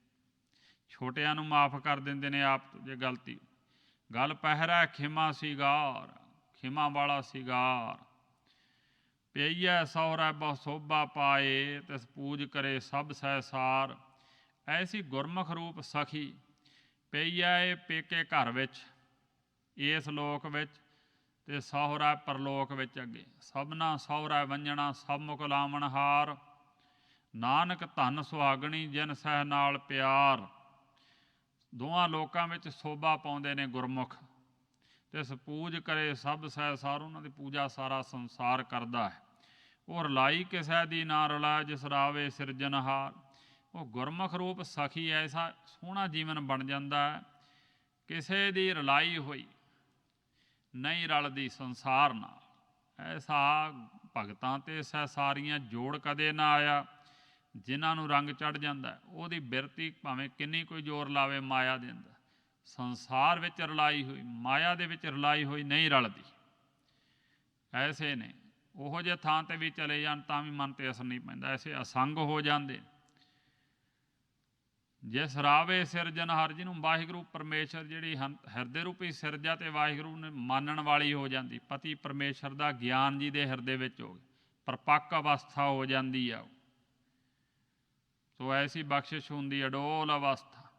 ਛੋਟਿਆਂ ਨੂੰ ਮਾਫ ਕਰ ਦਿੰਦੇ ਨੇ ਆਪ ਤੋਂ ਜੇ ਗਲਤੀ। ਗਲ ਪਹਿਰਾ ਖਿਮਾ ਸਿਗਾਰ, ਖਿਮਾ ਵਾਲਾ ਸਿਗਾਰ। ਪਈਐ ਸਹੁਰੈ ਬਹੁ ਸੋਭਾ ਪਾਏ, ਤਿਸ ਪੂਜ ਕਰੇ ਸਭ ਸਹਿਸਾਰ। ਐਸੀ ਗੁਰਮੁਖ ਰੂਪ ਸਖੀ ਪਈਐ ਪੇਕੇ ਘਰ ਵਿੱਚ, ਇਸ ਲੋਕ ਵਿੱਚ, ਤੇ ਸਹੁਰਾ ਪਰਲੋਕ ਵਿੱਚ ਅੱਗੇ। ਸਭਨਾ ਸਹੁਰਾ ਵੰਜਣਾ ਸਭ ਮੁਖ ਲਾਵਣ ਹਾਰ। ਨਾਨਕ ਧਨ ਸੁਹਾਗਣੀ ਜਿਨ ਸਹਿ ਨਾਲ ਪਿਆਰ। ਦੋਵਾਂ ਲੋਕਾਂ ਵਿੱਚ ਸੋਭਾ ਪਾਉਂਦੇ ਨੇ ਗੁਰਮੁਖ। ਤਿਸ ਪੂਜ ਕਰੇ ਸਭ ਸਹਿਸਾਰ, ਉਹਨਾਂ ਦੀ ਪੂਜਾ ਸਾਰਾ ਸੰਸਾਰ ਕਰਦਾ ਹੈ। ਉਹ ਰਲਾਈ ਕਿਸੇ ਦੀ ਨਾ ਰਲਾ, ਜਿਸ ਰਾਵੇ ਸਿਰਜਣਹਾਰ। ਉਹ ਗੁਰਮੁਖ ਰੂਪ ਸਖੀ ਐਸਾ ਸੋਹਣਾ ਜੀਵਨ ਬਣ ਜਾਂਦਾ ਹੈ, ਕਿਸੇ ਦੀ ਰਲਾਈ ਹੋਈ ਨਹੀਂ ਰਲਦੀ ਸੰਸਾਰ ਨਾਲ। ਐਸਾ ਭਗਤਾਂ ਤੇ ਸਹਿਸਾਰੀਆਂ ਜੋੜ ਕਦੇ ਨਾ ਆਇਆ, ਜਿਨ੍ਹਾਂ ਨੂੰ ਰੰਗ ਚੜ੍ਹ ਜਾਂਦਾ। ਉਹਦੀ ਬਿਰਤੀ ਭਾਵੇਂ ਕਿੰਨੀ ਕੋਈ ਜ਼ੋਰ ਲਾਵੇ ਮਾਇਆ ਦੇ ਅੰਦਰ, ਸੰਸਾਰ ਵਿੱਚ ਰਲਾਈ ਹੋਈ, ਮਾਇਆ ਦੇ ਵਿੱਚ ਰਲਾਈ ਹੋਈ ਨਹੀਂ ਰਲਦੀ। ਐਸੇ ਨੇ। ਉਹੋ ਜਿਹੇ ਥਾਂ 'ਤੇ ਵੀ ਚਲੇ ਜਾਣ ਤਾਂ ਵੀ ਮਨ 'ਤੇ ਅਸਰ ਨਹੀਂ ਪੈਂਦਾ। ਐਸੇ ਅਸੰਗ ਹੋ ਜਾਂਦੇ। ਜਿਸ ਰਾਵੇ ਸਿਰਜਣਹਾਰ, ਜਿਹਨੂੰ ਵਾਹਿਗੁਰੂ ਪਰਮੇਸ਼ਰ ਜਿਹੜੀ ਹਿਰਦੇ ਰੂਪੀ ਸਿਰਜਾ ਤੇ ਵਾਹਿਗੁਰੂ ਨੇ ਮੰਨਣ ਵਾਲੀ ਹੋ ਜਾਂਦੀ। ਪਤੀ ਪਰਮੇਸ਼ਰ ਦਾ ਗਿਆਨ ਜੀ ਦੇ ਹਿਰਦੇ ਵਿੱਚ ਹੋ ਗਿਆ, ਪਰਪੱਕ ਅਵਸਥਾ ਹੋ ਜਾਂਦੀ ਆ। ਸੋ ਐਸੀ ਬਖਸ਼ਿਸ਼ ਹੁੰਦੀ ਅਡੋਲ ਅਵਸਥਾ।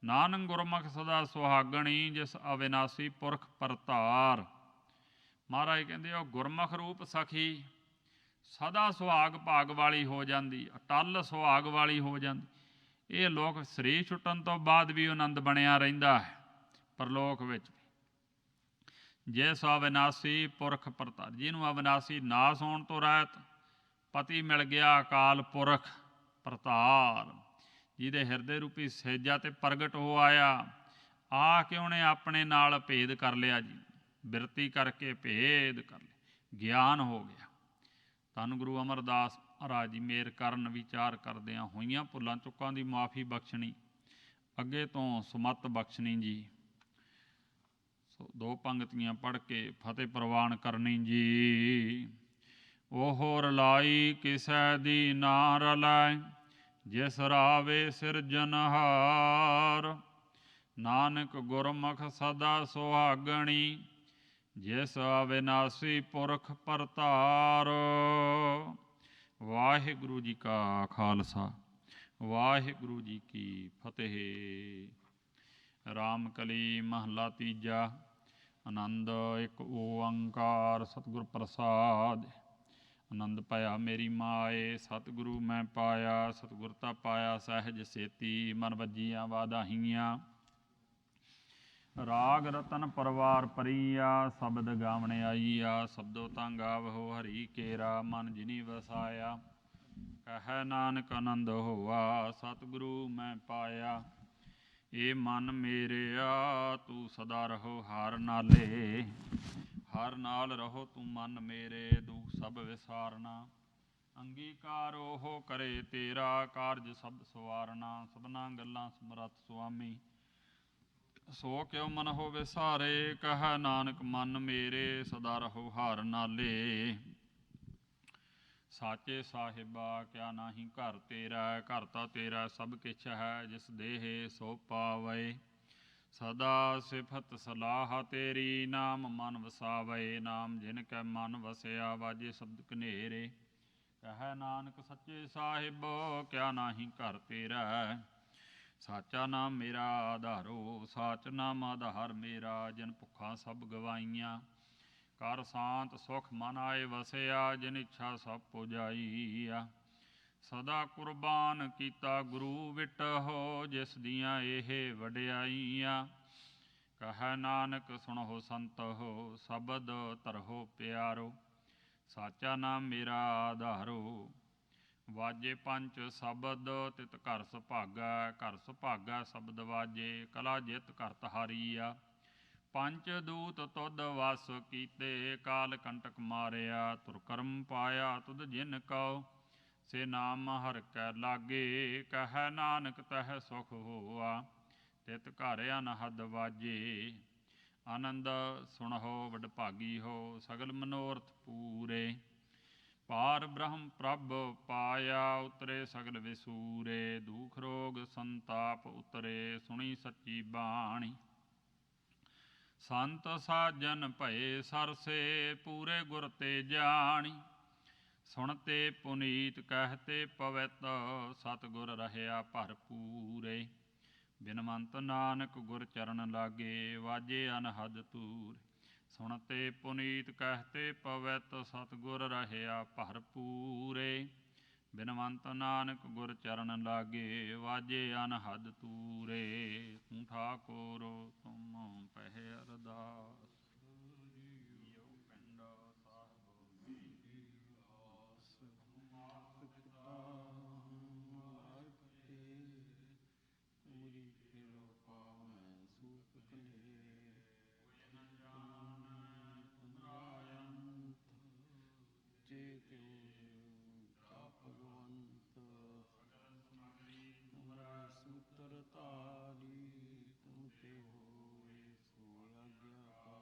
ਨਾਨਕ ਗੁਰਮੁਖ ਸਦਾ ਸੁਹਾਗਣੀ, ਜਿਸ ਅਵਿਨਾਸੀ ਪੁਰਖ ਪਰਤਾਰ। ਮਹਾਰਾਜ ਕਹਿੰਦੇ ਉਹ ਗੁਰਮੁਖ ਰੂਪ ਸਖੀ ਸਦਾ ਸੁਹਾਗ ਭਾਗ ਵਾਲੀ ਹੋ ਜਾਂਦੀ, ਅਟੱਲ ਸੁਹਾਗ ਵਾਲੀ ਹੋ ਜਾਂਦੀ। ਇਹ ਲੋਕ ਸਰੀਰ ਛੁੱਟਣ ਤੋਂ ਬਾਅਦ ਵੀ ਆਨੰਦ ਬਣਿਆ ਰਹਿੰਦਾ ਹੈ, ਪਰਲੋਕ ਵਿੱਚ ਵੀ। ਜਿਸ ਅਵਿਨਾਸੀ ਪੁਰਖ ਪਰਤਾਰ, ਜਿਹਨੂੰ ਅਵਿਨਾਸੀ ਨਾਸ ਹੋਣ ਤੋਂ ਰਹਿਤ ਪਤੀ ਮਿਲ ਗਿਆ, ਅਕਾਲ ਪੁਰਖ ਪਰਤਾਰ, ਜਿਹਦੇ ਹਿਰਦੇ ਰੂਪੀ ਸੇਜਾ ਤੇ ਪ੍ਰਗਟ ਹੋ ਆਇਆ। ਆ ਕੇ ਉਹਨੇ ਆਪਣੇ ਨਾਲ ਭੇਦ ਕਰ ਲਿਆ ਜੀ, ਬਿਰਤੀ ਕਰਕੇ ਭੇਦ ਕਰ ਲਿਆ, ਗਿਆਨ ਹੋ ਗਿਆ। ਧੰਨ ਗੁਰੂ ਅਮਰਦਾਸ ਮਹਾਰਾਜ ਜੀ ਮਿਹਰ ਕਰਨ। ਵਿਚਾਰ ਕਰਦਿਆਂ ਹੋਈਆਂ ਭੁੱਲਾਂ ਚੁੱਕਾਂ ਦੀ ਮਾਫੀ ਬਖਸ਼ਣੀ, ਅੱਗੇ ਤੋਂ ਸੁਮੱਤ ਬਖਸ਼ਣੀ ਜੀ। ਸੋ ਦੋ ਪੰਗਤੀਆਂ ਪੜ੍ਹ ਕੇ ਫਤਿਹ ਪ੍ਰਵਾਨ ਕਰਨੀ ਜੀ। ਉਹ ਰਲਾਈ ਕਿਸੇ ਦੀ ਨਾ ਰਲਾਇ, ਜਿਸ ਰਾਵੇ ਸਿਰਜਣਹਾਰ। ਨਾਨਕ ਗੁਰਮੁਖ ਸਦਾ ਸੁਹਾਗਣੀ, ਜਿਸ ਅਵਿਨਾਸੀ ਪੁਰਖ ਪਰਤਾਰ। ਵਾਹਿਗੁਰੂ ਜੀ ਕਾ ਖਾਲਸਾ, ਵਾਹਿਗੁਰੂ ਜੀ ਕੀ ਫਤਿਹ। ਰਾਮ ਕਲੀ ਮਹਲਾ ਤੀਜਾ। ਆਨੰਦ ਇੱਕ ਓੰਕਾਰ ਸਤਿਗੁਰ ਪ੍ਰਸਾਦਿ। ਆਨੰਦ ਭਇਆ ਮੇਰੀ ਮਾਏ ਸਤਿਗੁਰੂ ਮੈਂ ਪਾਇਆ। ਸਤਿਗੁਰ ਤਾਂ ਪਾਇਆ ਸਹਿਜ ਸੇਤੀ ਮਨ ਵੱਜੀਆਂ ਵਾਧਾਹੀਆਂ। ਰਾਗ ਰਤਨ ਪਰਵਾਰ ਪਰੀਆ ਸ਼ਬਦ ਗਾਵਣ ਆਈਆ। ਸ਼ਬਦੋ ਤਾਂ ਗਾਵਹੋ ਹਰੀ ਕੇਰਾ ਮਨ ਜਿਨੀ ਵਸਾਇਆ। ਕਹਿ ਨਾਨਕ ਆਨੰਦ ਹੋਆ ਸਤਿਗੁਰੂ ਮੈਂ ਪਾਇਆ। ਏ ਮਨ ਮੇਰਿਆ ਤੂੰ ਸਦਾ ਰਹੋ ਹਰ ਨਾਲੇ। ਹਰ ਨਾਲ ਰਹੋ ਤੂੰ ਮਨ ਮੇਰੇ ਦੁਖ ਸਭ ਵਿਸਾਰਨਾ। ਅੰਗੀਕਾਰ ਉਹ ਕਰੇ ਤੇਰਾ ਕਾਰਜ ਸਬਦ ਸਵਾਰਨਾ। ਸਭਨਾ ਗੱਲਾਂ ਸਮਰੱਥ ਸੁਆਮੀ ਸੋ ਕਿਉ ਮਨ ਹੋ ਵਿਸਾਰੇ। ਕਹਿ ਨਾਨਕ ਮਨ ਮੇਰੇ ਸਦਾ ਰਹੋ ਹਰ ਨਾਲੇ। ਸਾਚੇ ਸਾਹਿਬਾ ਕਿਆ ਨਾਹੀ ਘਰ ਤੇਰਾ। ਘਰ ਤਾਂ ਤੇਰਾ ਸਭ ਕਿਛ ਹੈ ਜਿਸ ਦੇਹ ਸੋ ਪਾਵੇ। ਸਦਾ ਸਿਫਤ ਸਲਾਹ ਤੇਰੀ ਨਾਮ ਮਨ ਵਸਾਵੇ। ਨਾਮ ਜਿਨ ਕੈ ਮਨ ਵਸਿਆ ਵਾਜੇ ਸ਼ਬਦ ਕਨੇਰੇ। ਕਹਿ ਨਾਨਕ ਸੱਚੇ ਸਾਹਿਬ ਕਿਆ ਨਾਹੀ ਘਰ ਤੇਰਾ। ਸਾਚਾ ਨਾਮ ਮੇਰਾ ਆਧਾਰੋ ਸਾਚ ਨਾਮ ਆਧਾਰ ਮੇਰਾ। ਜਿਨ ਭੁੱਖਾਂ ਸਭ ਗਵਾਈਆਂ ਕਰ ਸ਼ਾਂਤ ਸੁਖ ਮਨ ਆਏ ਵਸਿਆ। ਜਿਨ ਇੱਛਾ ਸਭ ਪੁਜਾਈਆ। ਸਦਾ ਕੁਰਬਾਨ ਕੀਤਾ ਗੁਰੂ ਵਿਟਹੁ ਜਿਸ ਦੀਆਂ ਇਹ ਵਡਿਆਈਆਂ। ਕਹਿ ਨਾਨਕ ਸੁਣਹੁ ਸੰਤਹੁ ਸ਼ਬਦ ਧਰਹੁ ਪਿਆਰੋ। ਸਾਚਾ ਨਾਮ ਮੇਰਾ ਆਧਾਰੋ ਵਾਜੇ ਪੰਚ ਸ਼ਬਦ ਤਿਤ ਘਰ ਸੁਭਾਗੈ। ਘਰ ਸੁਭਾਗੈ ਸ਼ਬਦ ਵਾਜੇ ਕਲਾ ਜਿਤ ਘਰ ਤਹਾਰੀਆ। ਪੰਚ ਦੂਤ ਤੁਧ ਵਸ ਕੀਤੇ ਕਾਲ ਕੰਟਕ ਮਾਰਿਆ। ਤੁਰ ਕਰਮ ਪਾਇਆ ਤੁਧ ਜਿਨ ਕਉ ਸੇ ਨਾਮ ਹਰਿ ਕੈ ਲਾਗੇ। ਕਹਿ ਨਾਨਕ ਤਹਿ ਸੁਖ ਹੋਆ ਤਿਤ ਘਰ ਅਨਹਦ ਵਾਜੇ। ਆਨੰਦ ਸੁਣਹੁ ਵਡਭਾਗੀ ਹੋ ਸਗਲ ਮਨੋਰਥ ਪੂਰੇ। ਪਾਰ ਬ੍ਰਹਮ ਪ੍ਰਭ ਪਾਇਆ ਉਤਰੇ ਸਗਲ ਵਿਸੂਰੇ। ਦੁਖ ਰੋਗ ਸੰਤਾਪ ਉਤਰੇ ਸੁਣੀ ਸੱਚੀ ਬਾਣੀ। ਸੰਤ ਸਾਜਨ ਭਏ ਸਰਸੇ ਪੂਰੇ ਗੁਰ ਤੇ ਜਾਣੀ। ਸੁਣਤੇ ਪੁਨੀਤ ਕਹਿਤੇ ਪਵਿੱਤ ਸਤਿਗੁਰ ਰਹਿਆ ਭਰਪੂਰੇ। ਬਿਨਵੰਤ ਨਾਨਕ ਗੁਰ ਚਰਨ ਲਾਗੇ ਵਾਜੇ ਅਨਹਦ ਤੂਰ। ਸੁਣਤੇ ਪੁਨੀਤ ਕਹਿਤੇ ਪਵਿੱਤ ਸਤਿਗੁਰ ਰਹਿਆ ਭਰਪੂਰੇ। ਬਿਨਵੰਤ ਨਾਨਕ ਗੁਰ ਚਰਨ ਲਾਗੇ ਵਾਜੇ ਅਨਹਦ ਤੂਰੇ। ਤੂੰ ਠਾਕੁਰ ਤੁਮ ਪਹਿ ਅਰਦਾਸ। ਸੂਤਰ ਧਾਰੀ ਤੁਮ ਤੇ ਹੋਏ ਸੋ ਆਗਿਆਕਾਰੀ।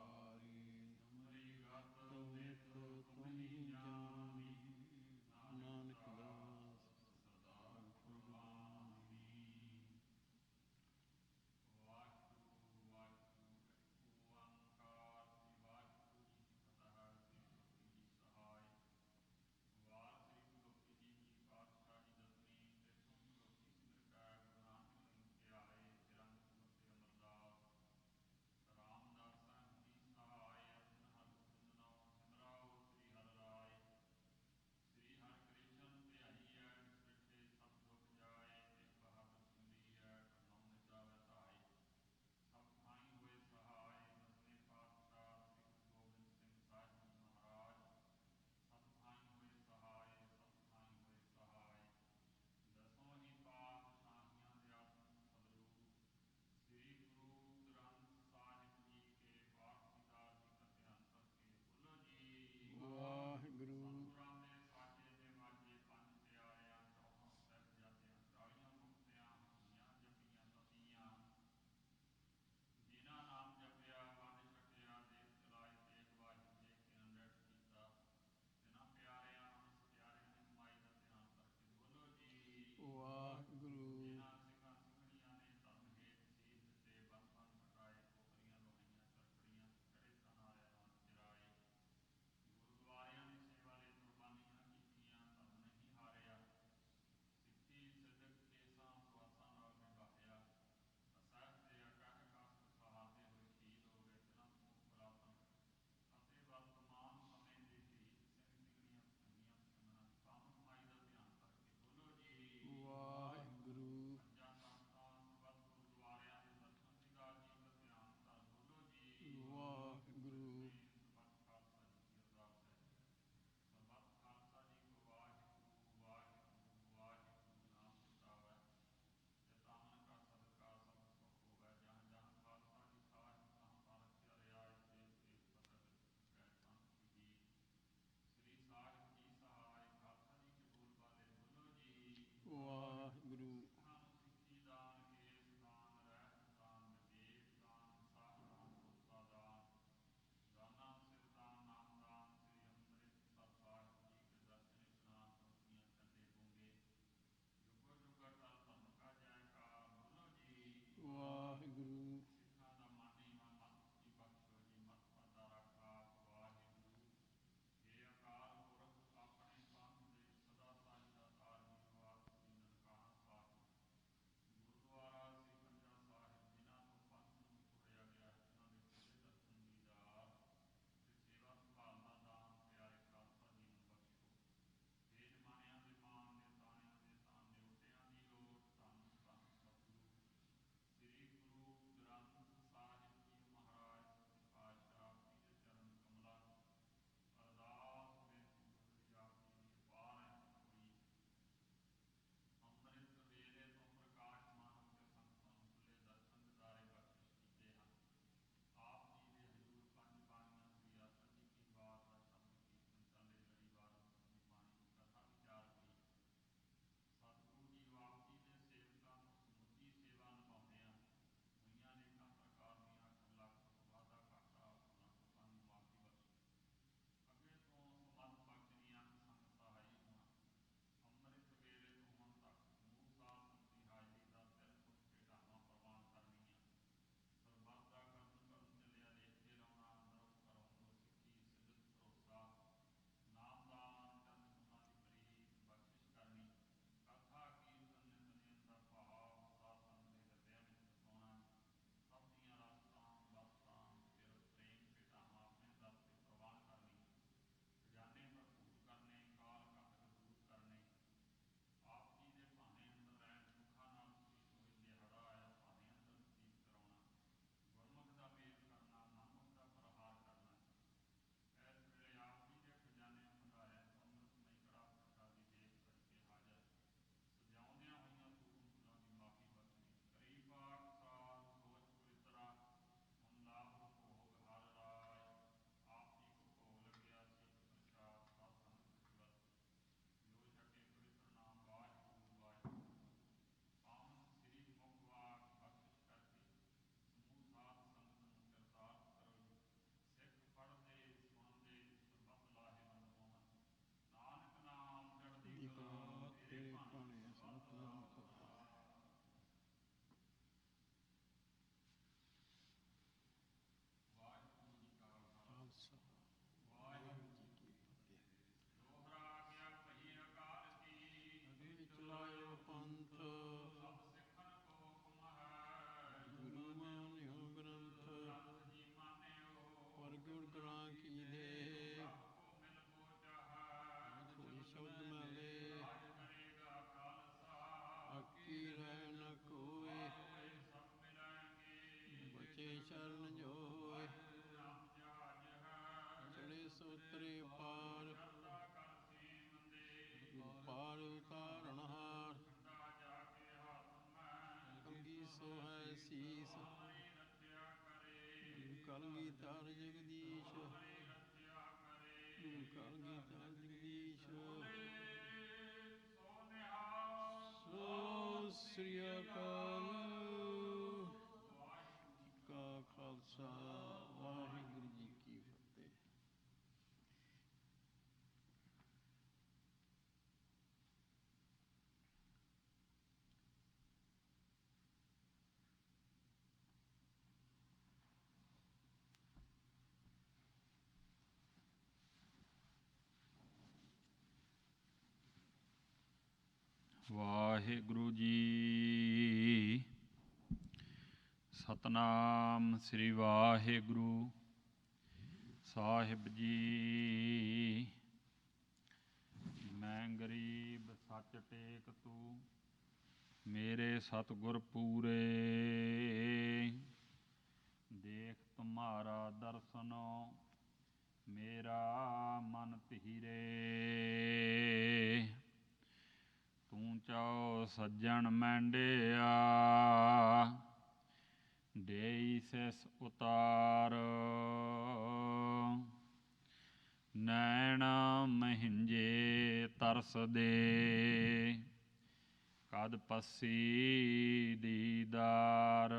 ਸੇ ਚਰਨ ਜੋਏ ਚੜੇ ਸੋਤਰੇ ਪਾਰ ਪਾਰ ਉਤਾਰਨ ਹਾਰ ਕਲਗੀ ਸੋ ਹੈ ਸੀਸ ਕਲਗੀ ਧਰ ਜਗਦੀਸ਼ ਕਲਗੀ ਧਰ ਜਗਦੀਸ਼ ਸੋ ਸ੍ਰੀ ਅਕਾਲ ਕਾ ਖਾਲਸਾ ਵਾਹਿਗੁਰੂ ਜੀ ਕੀ ਫਤਿਹ। ਵਾਹਿਗੁਰੂ ਜੀ। ਸਤਨਾਮ ਸ੍ਰੀ ਵਾਹਿਗੁਰੂ ਸਾਹਿਬ ਜੀ। ਮੈਂ ਗਰੀਬ ਸੱਚ ਟੇਕ ਤੂੰ ਮੇਰੇ ਸਤਿਗੁਰ ਪੂਰੇ। ਦੇਖ ਤੁਮਾਰਾ ਦਰਸਨੋ ਮੇਰਾ ਮਨ ਧੀਰੇ। ਤੂੰ ਚਾਓ ਸੱਜਣ ਮੈਂਡਿਆ ਦੇਈ ਸਿਸ ਉਤਾਰ। ਨੈਣ ਮਹਿੰਜੇ ਤਰਸਦੇ ਕਦ ਪੱਸੀ ਦੀਦਾਰ।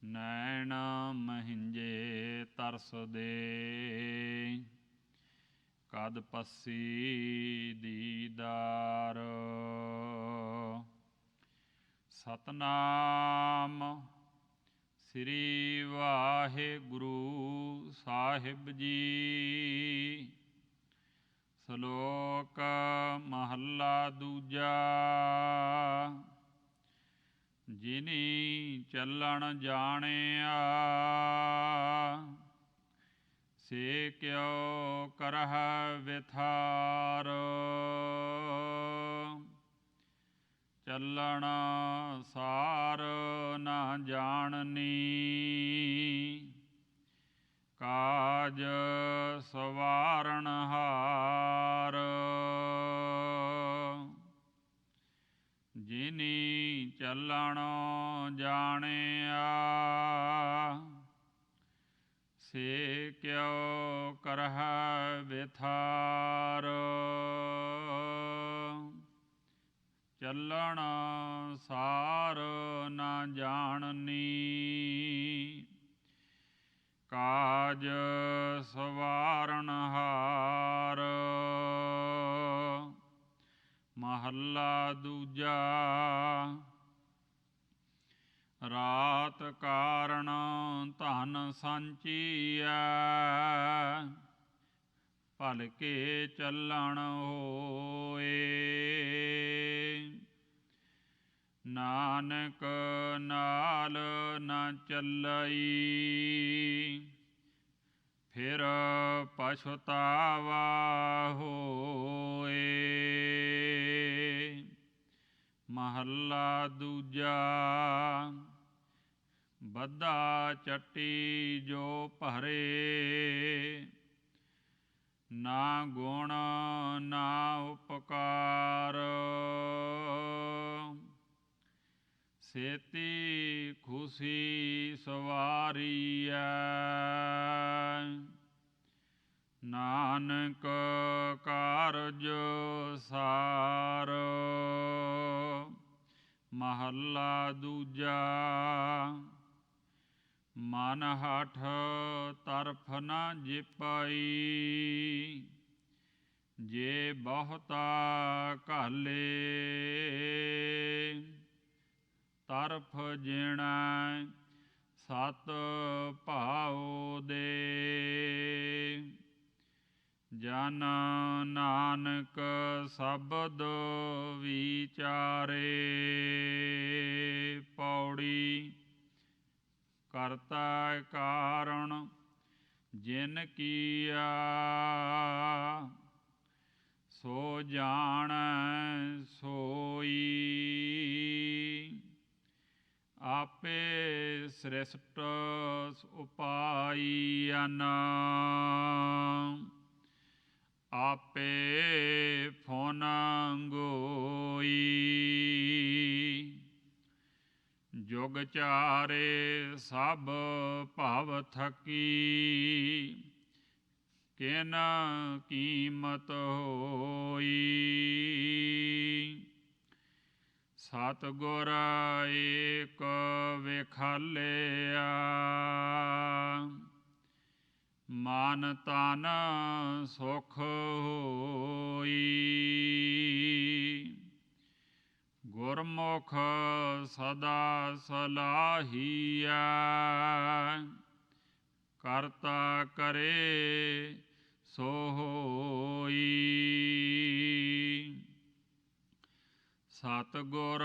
ਨੈਣ ਮਹਿੰਜੇ ਤਰਸਦੇ ਕਦ ਪੱਸੀ ਦੀਦਾਰ। ਸਤਨਾਮ ਸ੍ਰੀ ਵਾਹਿਗੁਰੂ ਸਾਹਿਬ ਜੀ। ਸ਼ਲੋਕ ਮਹੱਲਾ ਦੂਜਾ। ਜਿਨੀ ਚੱਲਣ ਜਾਣਿਆ ਸੇ ਕਿਉ ਕਰਹਿ ਵਿਥਾਰ। ਚੱਲਣ ਸਾਰ ਨਾ ਜਾਣਨੀ ਕਾਜ ਸਵਾਰਨ ਹਾਰ। ਜਿਨੀ ਚੱਲਣ ਜਾਣਿਆ ਸੇ ਕਿਉ ਕਰਹਿ ਵਿਥਾਰ। ਚੱਲਣ ਸਾਰ ਨਾ ਜਾਣਨੀ ਕਾਜ ਸਵਾਰਨ ਹਾਰ। ਮਹੱਲਾ ਦੂਜਾ। ਰਾਤ ਕਾਰਣ ਧਨ ਸੰਚੀਐ ਭਲਕੇ ਚੱਲਣ ਹੋਏ। ਨਾਨਕ ਨਾਲ ਨਾ ਚੱਲਈ ਫਿਰ ਪਛਤਾਵਾ ਹੋਏ। ਮਹੱਲਾ ਦੂਜਾ। ਬੱਧਾ ਚੱਟੀ ਜੋ ਭਰੇ ਨਾ ਗੁਣ ਨਾ ਉਪਕਾਰ। ਸੇਤੀ ਖੁਸ਼ੀ ਸਵਾਰੀਐ ਨਾਨਕ ਕਾਰਜ ਸਾਰ। ਮਹੱਲਾ ਦੂਜਾ। ਮਨ ਹਠ ਤਰਫ ਨ ਜਿਪਈ ਜੇ ਬਹੁਤਾ ਘਾਲੇ। ਤਰਫ ਜਿਣੈ ਸਤ ਭਾਉ ਦੇ ਜਨ ਨਾਨਕ ਸ਼ਬਦ ਵਿਚਾਰੇ। ਪੌੜੀ। ਕਰਤਾ ਕਾਰਣ ਜਿਨ ਕੀਆ ਸੋ ਜਾਣੈ ਸੋਈ। ਆਪੇ ਸ੍ਰਿਸ਼ਟ ਉਪਾਈਨ ਆਪੇ ਫੁਨ ਗੋਈ ਜੁਗ ਚਾਰੇ ਸਭ ਭਵ ਥਕੀ ਕਿਨ ਕੀਮਤ ਹੋਈ ਸਤਿਗੁਰ ਏਕ ਵਿਖਾਲਿਆ ਮਨ ਤਨ ਸੁਖ ਹੋਈ ਗੁਰਮੁਖ ਸਦਾ ਸਲਾਹੀਆ ਕਰਤਾ ਕਰੇ ਸੋ ਹੋਈ ਸਤਿਗੁਰ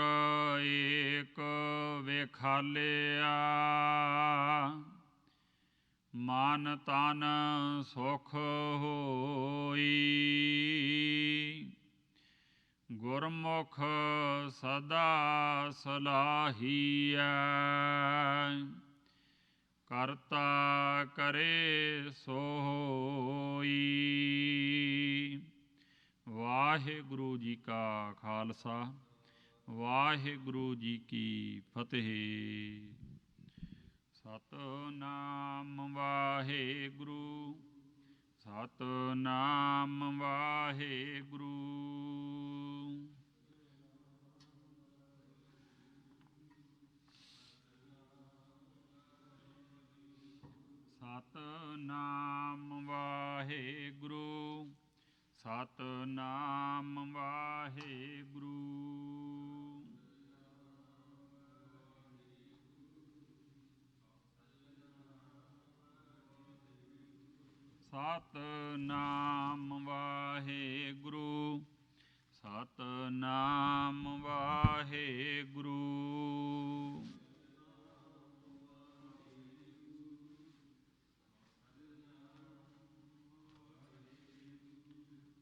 ਏਕ ਵਿਖਾਲਿਆ ਮਨ ਤਨ ਸੁਖ ਹੋਈ ਗੁਰਮੁਖ ਸਦਾ ਸਲਾਹੀਆ ਕਰਤਾ ਕਰੇ ਸੋ ਹੋਈ। ਵਾਹਿਗੁਰੂ ਜੀ ਕਾ ਖਾਲਸਾ ਵਾਹਿਗੁਰੂ ਜੀ ਕੀ ਫਤਿਹ। ਸਤਿਨਾਮ ਵਾਹਿਗੁਰੂ ਸਤਿਨਾਮ ਵਾਹਿਗੁਰੂ। ਸਤਿਨਾਮ ਵਾਹਿਗੁਰੂ ਸਤਿਨਾਮ ਵਾਹਿਗੁਰੂ। ਸਤਿਨਾਮ ਵਾਹਿਗੁਰੂ ਸਤਿਨਾਮ ਵਾਹਿਗੁਰੂ।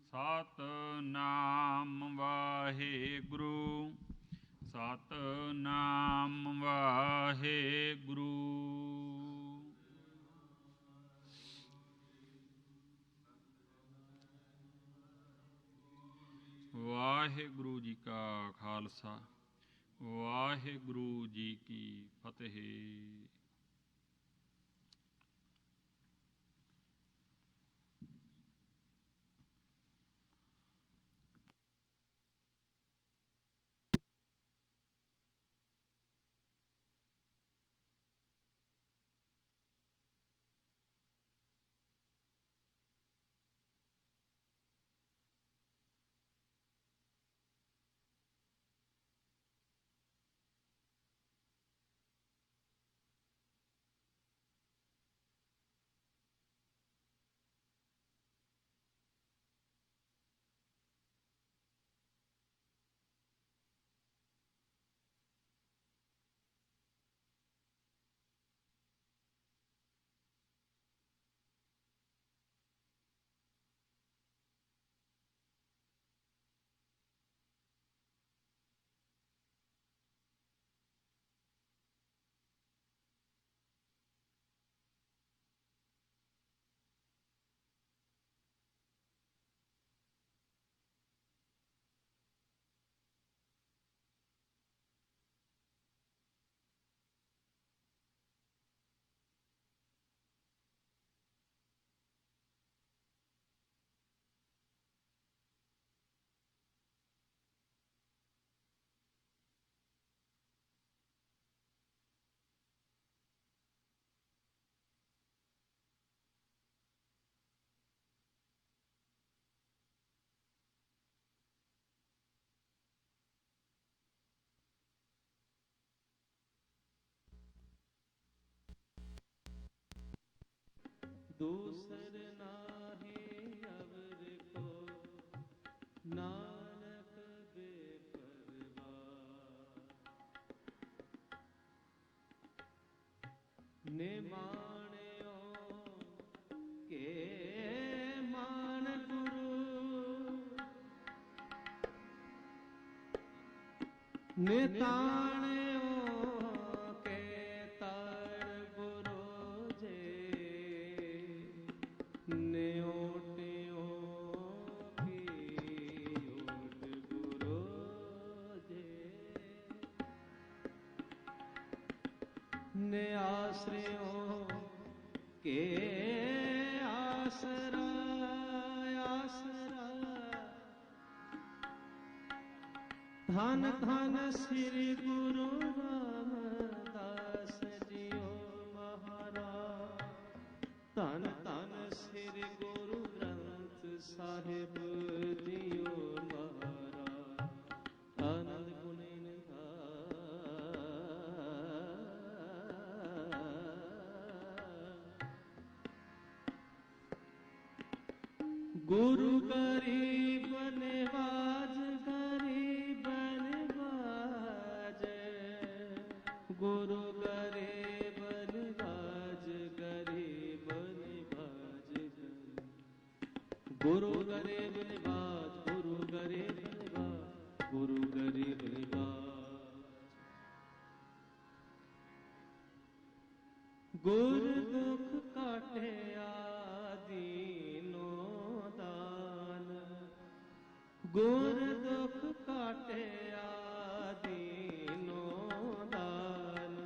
ਸਤਿਨਾਮ ਵਾਹਿਗੁਰੂ ਸਤਿਨਾਮ ਵਾਹਿਗੁਰੂ। ਵਾਹਿਗੁਰੂ ਜੀ ਕਾ ਖਾਲਸਾ ਵਾਹਿਗੁਰੂ ਜੀ ਕੀ ਫਤਿਹ। दूसर नाहि अवर को नानक बेपरवाह निमाणियो के मान गुरु निताणियो ने आश्रयों के आसरा आसरा धन धन श्री गुरु रामदास जियो महाराज धन धन श्री गुरु ग्रंथ साहिब जियो महाराज आनंद गुणेन गुरु गरीब निवाज गरीब निवाज गुरु गरीब निवाज गरीब निवाज गुरु गरीब निवाज गुरु गरीब निवाज गुरु गरीब निवाज गुर दुख काटे आदीनो दान गुर दुख काटे आदीनो दान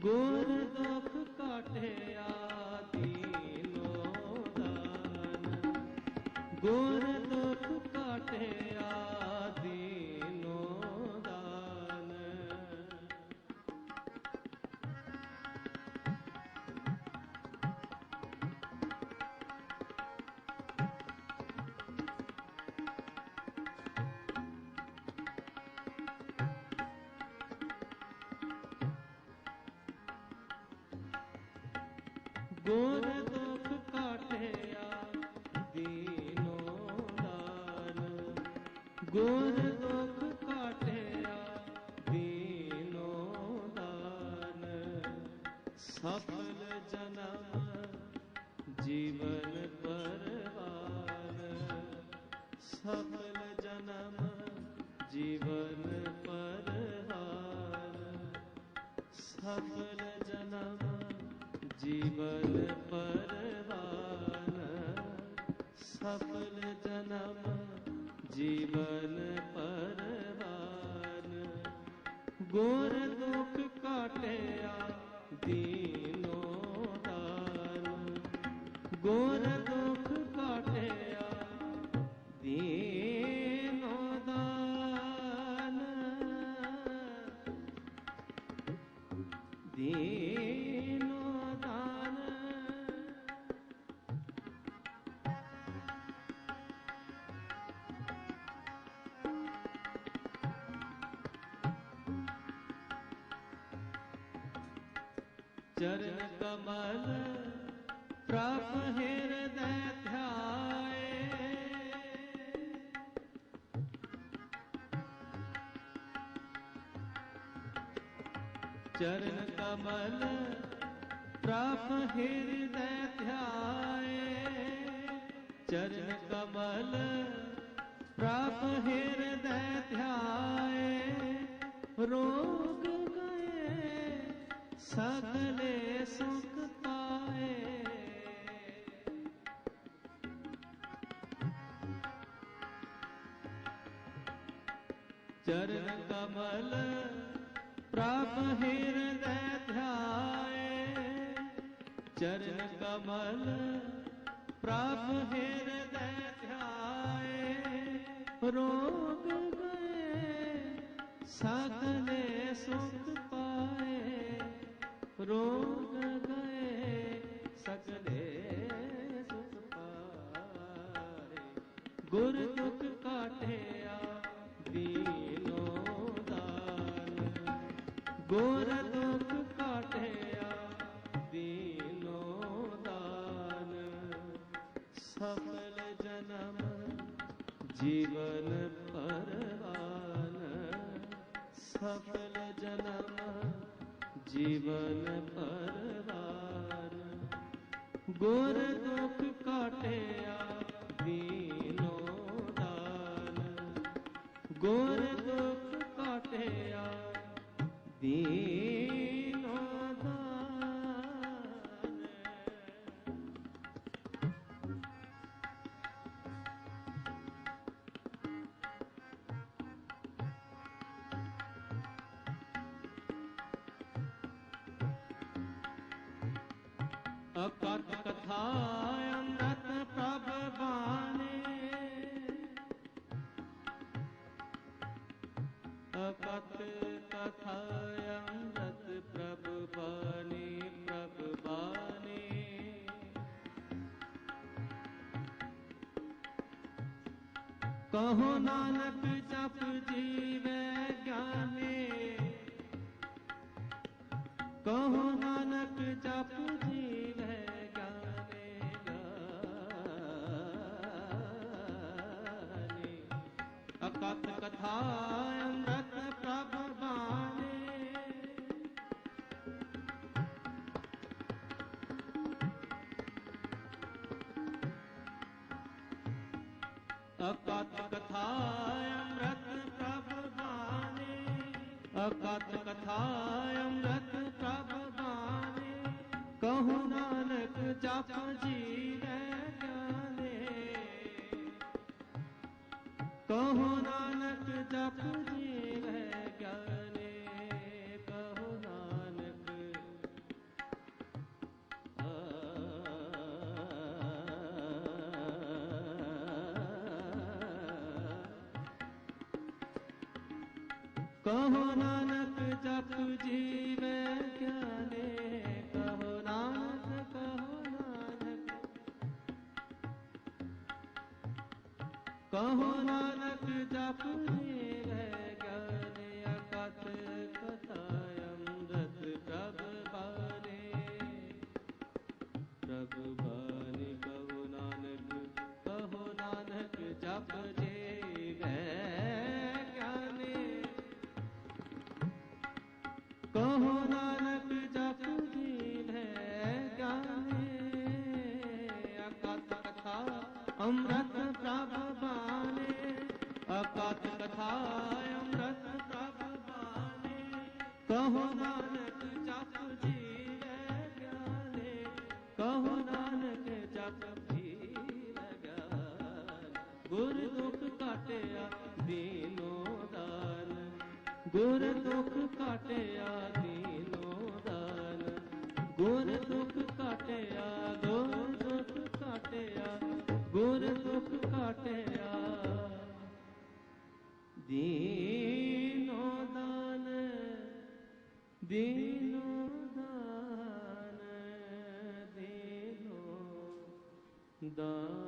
गुर दुख काटे आदीनो दान गुर दुख काटे आदीनो दान गुर दुख काटिया दीनो दान गुर दुख काटिया दीनो दान सफल जन्म जीवन परवान सफल जन्म जीवन परवान सफल जन्म जीवन परवान सफल जन्म जीवन परवान गुर दुख काटिया दीनो दान गुर दुख काटिया दीनो दान दीनो दान चरण कमल प्रभ हृदय ध्याए चरण कमल प्रभ हृदय ध्याए चरण कमल प्रभ हृदय ध्याए रोग गए सगले सुख पाए चरण कमल प्रभ हृदय ध्याए चरण कमल प्रभ हृदय ध्याए रोग गए सगले सुख पाए रोग गए सगले सुख पाए गुर दुख काटिया दीनो दान गुर दुख काटिया दीनो दान सफल जन्म जीवन परवान सफल जन्म जीवन परवान गुर दुख काटिया दीनो दान गुर दुख काटिया दीनो दान अकथ कथा अमृत प्रभ बाने, अकथ कथा अमृत प्रभ बाने, प्रभ बाने। कहो नानक जप जीवे ज्ञाने, कहो नानक जप जीवे ज्ञाने गाने। अकथ कथा अमृत प्रभ बाने, अकथ कथा अमृत प्रभ बाने, अकथ कथा अमृत प्रभ बाने। कहु नानक जप जीवे ज्ञाने, कहु नानक जप जीवे ज्ञाने, कहु नानक कहो नानक जप जीवे ज्ञाने, कहो नानक, कहो नानक, कहो नानक जप जीवे ज्ञाने। अकथ कथा अमृत प्रभ बाने, प्रभ बाने। कहो नानक, कहो नानक जप जीवे ज्ञाने, कहो नानक जप जीवे ज्ञाने। अकथ कथा अमृत प्रभ बाने, अकथ कथा अमृत प्रभ बाने। कहो नानक जप जीवे ज्ञाने, कहो नानक जप जीवे ज्ञाने। गुर दुख काटिया दीनो दान, गुर दुख काटिया दीनो दान, गुर दुख काटिया, गुर दुख काटिया, गुर दुख काटिया दीनो दान, दीनो दान, दीनो दान।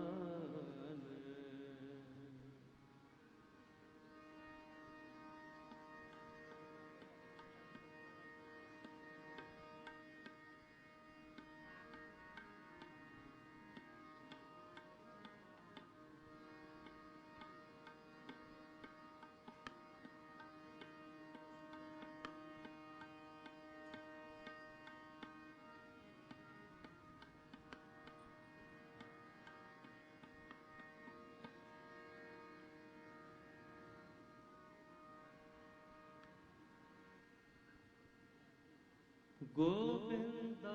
गोविंदा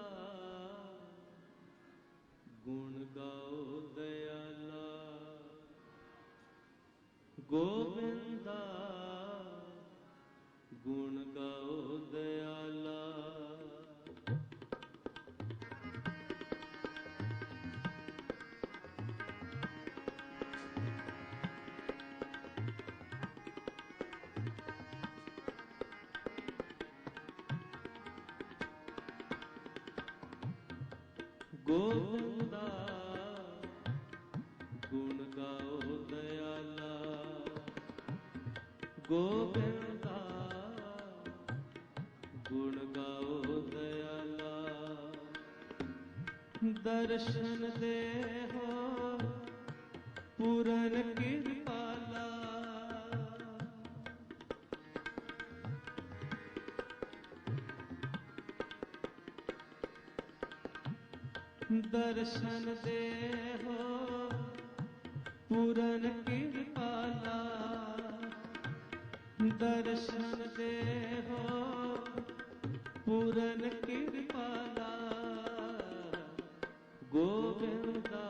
गुण गाओ दयाला, गोविंदा गुण गाओ दयाला। गोविंदा गुण गाओ दयाला, गोविंदा गुण गाओ दयाला। दर्शन दे हो पूरन कृपाला, दर्शन दे हो पूरन कृपाला, दर्शन दे हो पूरन कृपाला। गोविंदा